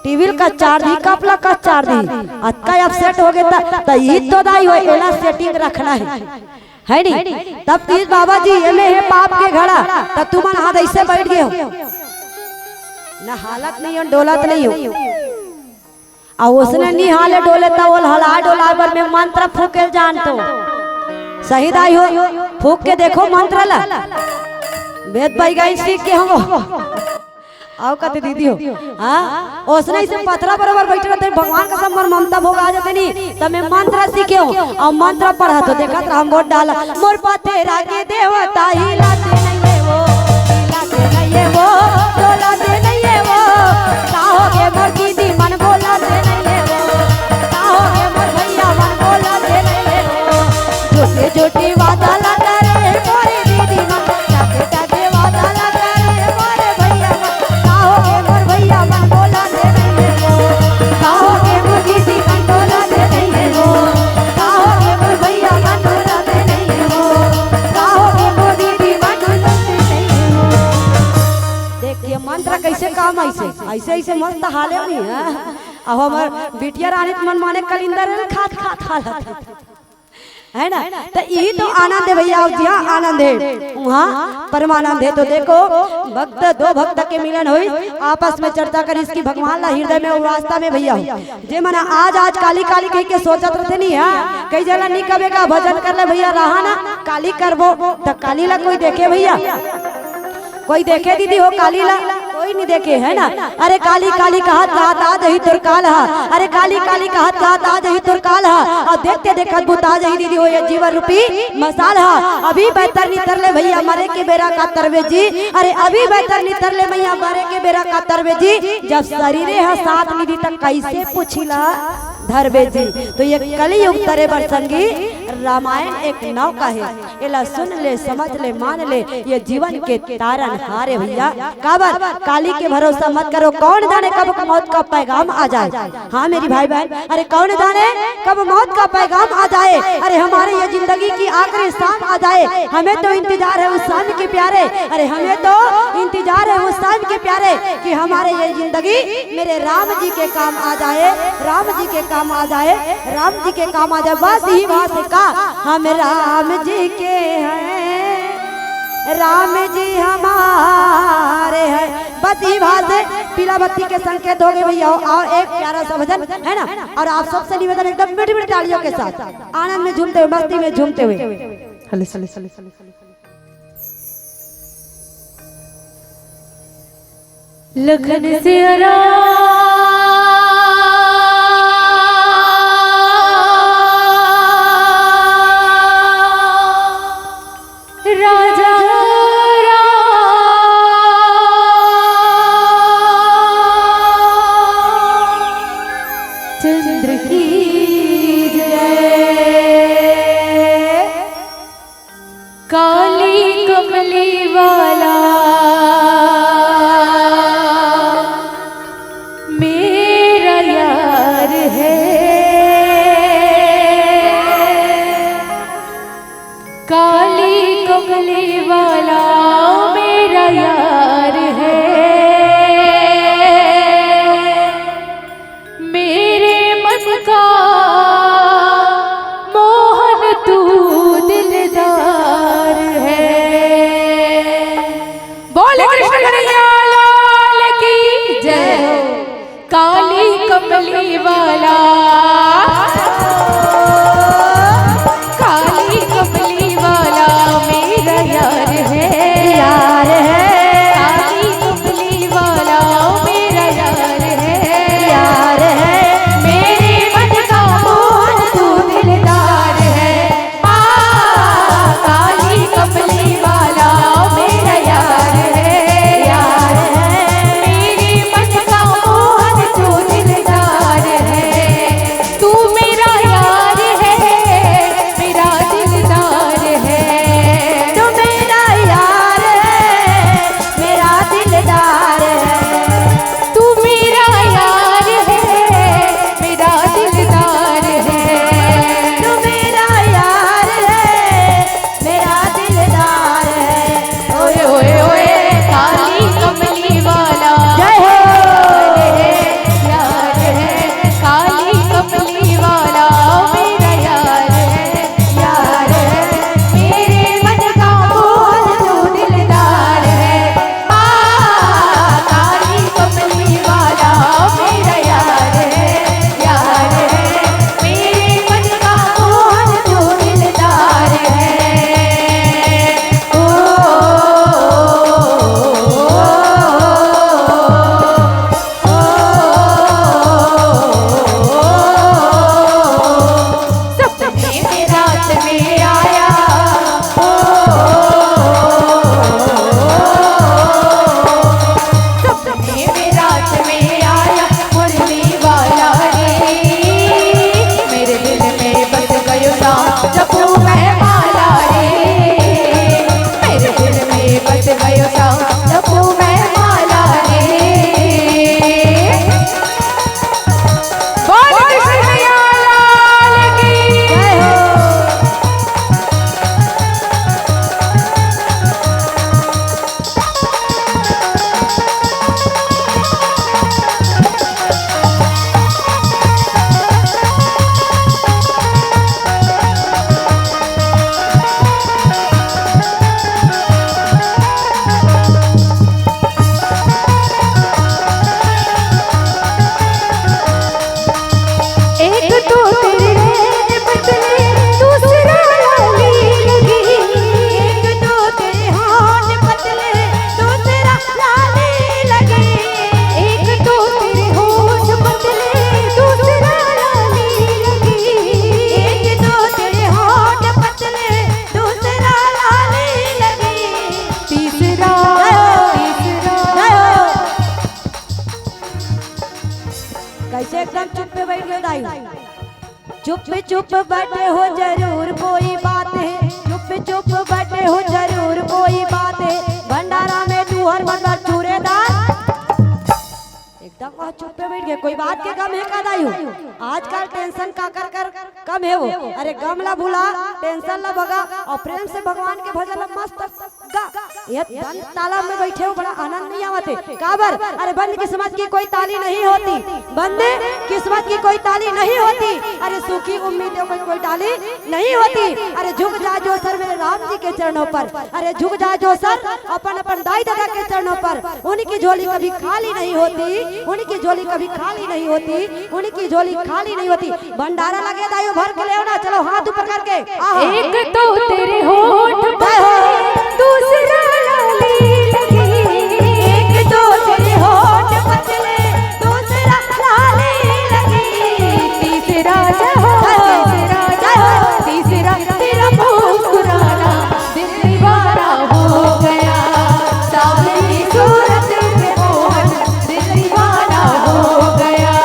टीवी का चार दी, कपला का चार दी, अटका अब सेट हो गया, तो ये तो दाई हो एला सेटिंग रखना है नहीं। तब तीज बाबा जी ये में है पाप के घड़ा, तब तुम्हारा हाथ ऐसे बैठ गए हो ना, हालत नहीं हो, डोलत नहीं हो, और उसने नहीं हाले डोले तो वो हला डोला पर में मंत्र फूके जानतो सही दाई हो, फूक के देखो मंत्र ला वेद पाई गई सीख के हम आओ कहते दीदी हो, हाँ उसने इसे पथरा बराबर बैठे रहते, भगवान का सब ममता भोग आ जाते नहीं, तब मैं मंत्र सीखे हो और मंत्र पढ़ा तो देखा तो हम वोट डाला, मोर पाते रागे देवता हिलाते नहीं है वो, हिलाते नहीं है वो, डोलाते नहीं है वो, काहोगे मोर दीदी मन बोलाते नहीं है वो, काहोगे मोर भैया मन बोलाते नहीं है वो, झूठे झूठी वादा लगा रे मोरे दीदी मन, टाके टाके वादा लगा रे मोरे भैया मन, काहोगे मोर भैया मन बोलाते नहीं है वो, काहोगे मोर दीदी मन बोलाते नहीं है वो, काहोगे मोर भैया मन बोलाते नहीं है वो, काहोगे मोर दीदी मन बोलाते नहीं है वो। देखिए मंत्र कैसे काम ऐसे ऐसे मस्त हाले नहीं है, अब हमार बिटिया रानी मन माने कलिंदर खात खात हालत है ना, तो यही तो आनंद है भैया, जहाँ आनंद है वहाँ परमानंद है। तो देखो भक्त दो भक्त के मिलन हुई, आपस में चर्चा कर इसकी भगवान ला हृदय में वास्ता में भैया जे मना आज काली काली कह के सोचत रहते नहीं है, कई जगह नहीं कबे का भजन कर ले भैया रहा ना काली करबो, तो काली ला कोई देखे भैया, कोई देखे दीदी हो काली ला, कोई नहीं देखे है ना, अरे काली काली कहत कहत आज ही तुर काल हा, अरे काली काली कहत कहत आज ही तुर काल हा, और देखते देखत बुता जही दीदी हो ये जीवन रूपी मसाल हा, अभी बेहतर नहीं तरले भैया मरे के बेरा का तरवे जी, अरे अभी बेहतर नहीं तरले भैया मरे के बेरा का तरवे जी, जब शरीरे है साथ निधि तक कैसे पूछिला धरवे जी। तो ये कलयुग तरे बरसंगी रामायण एक नौ का है, एला सुन ले समझ ले मान ले, ये जीवन के तारन हारे भैया, काबर काली के भरोसा मत करो, कौन जाने कब मौत का पैगाम आ जाए, हाँ मेरी भाई बहन, अरे कौन जाने कब मौत का पैगाम आ जाए, अरे हमारे ये जिंदगी की आखिरी शाम आ जाए, हमें तो इंतजार है उस शाम के प्यारे, अरे हमें तो इंतजार है उस शाम के प्यारे कि हमारे ये जिंदगी मेरे राम जी के काम आ जाए, राम जी के काम आ जाए, राम जी के काम आ जाए, बस यही बात का हम राम जी के हैं, राम जी हमारे हैं, बस यही बात है। पीला बत्ती के संकेत हो गए भैया, आओ एक प्यारा सा भजन है ना, और आप सबसे निवेदन एकदम मीठी मीठी तालियों के साथ आनंद में झूमते हुए मस्ती में झूमते हुए लखन से राजा चंद्र की जय, काली कमली वाला मेरा यार है, काली कमली वाला मेरा यार है, मेरे मन का मोहन तू दिलदार है, बोले कृष्ण कन्हैया लाल की जय, काली कमली वाला, काली कमली वाला मेरा यार है, चुप चुप बैठे हो जरूर कोई बात है, चुप चुप बैठे हो जरूर कोई बात है, भंडारा में तू हर मतलब चूरेदार एकदम वहाँ चुप पे बैठ गए। कोई बात के गम है का दायु? आजकल टेंशन का कर कम है वो। अरे गम ला भूला, टेंशन ला भगा और प्रेम से भगवान के भजन ला मस्त गा। ये बंद तालाब में बैठे हो बड़ा आनंद नहीं आवते काबर? अरे बंद किस्मत की कोई ताली नहीं होती, बंद किस्मत की कोई ताली नहीं होती। अरे सूखी उम्मीदों की कोई ताली नहीं होती। अरे झुक जा जो सर मेरे राम जी के चरणों पर, अरे झुक जा जो सर अपन अपन दाई दादा के चरणों पर। उनकी झोली कभी खाली नहीं होती, उनकी झोली कभी खाली नहीं होती, उनकी झोली खाली नहीं होती। भंडारा लगे दायो भर के ले ना, चलो हाथ ऊपर करके। एक तो तेरे होठ पर दूसरा लाली लगी, एक तो तेरे होठ पतले दूसरा लाली लगी, तीसरा जहो तीसरा तेरा मुस्कुराना दिल दीवाना हो गया, सावली सूरत में मोहन दिल दीवाना हो गया।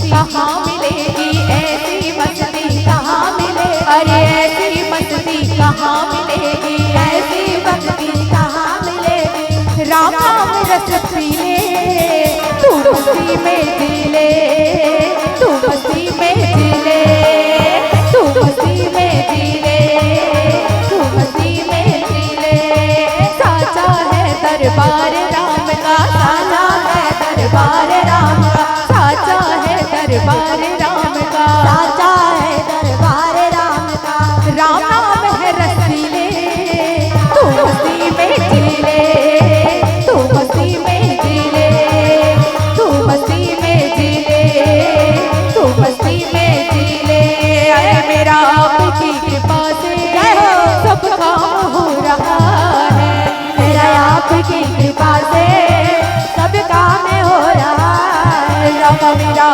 कहाँ मिलेगी ऐसी मस्ती कहाँ मिले, अरे ऐसी मस्ती कहाँ मिलेगी, ऐसी मस्ती कहाँ मिलेगी। राम नाम रस पी ले तू मस्ती में जी ले, तू मस्ती में जी ले, तू मस्ती में जी ले, तू मस्ती में जी ले। साचा है दरबार राम का, साचा है दरबार राम का, साचा है दरबार राम का, साचा है दरबार राम का। राम नाम है रसीले तू मस्ती में जी ले, तू मस्ती में जी ले, तू मस्ती में जी ले, तू मस्ती में जी ले। अरे मेरा आपकी कृपा से सब काम हो रहा है, मेरा आपकी कृपा से सब काम हो रहा है। राम मेरा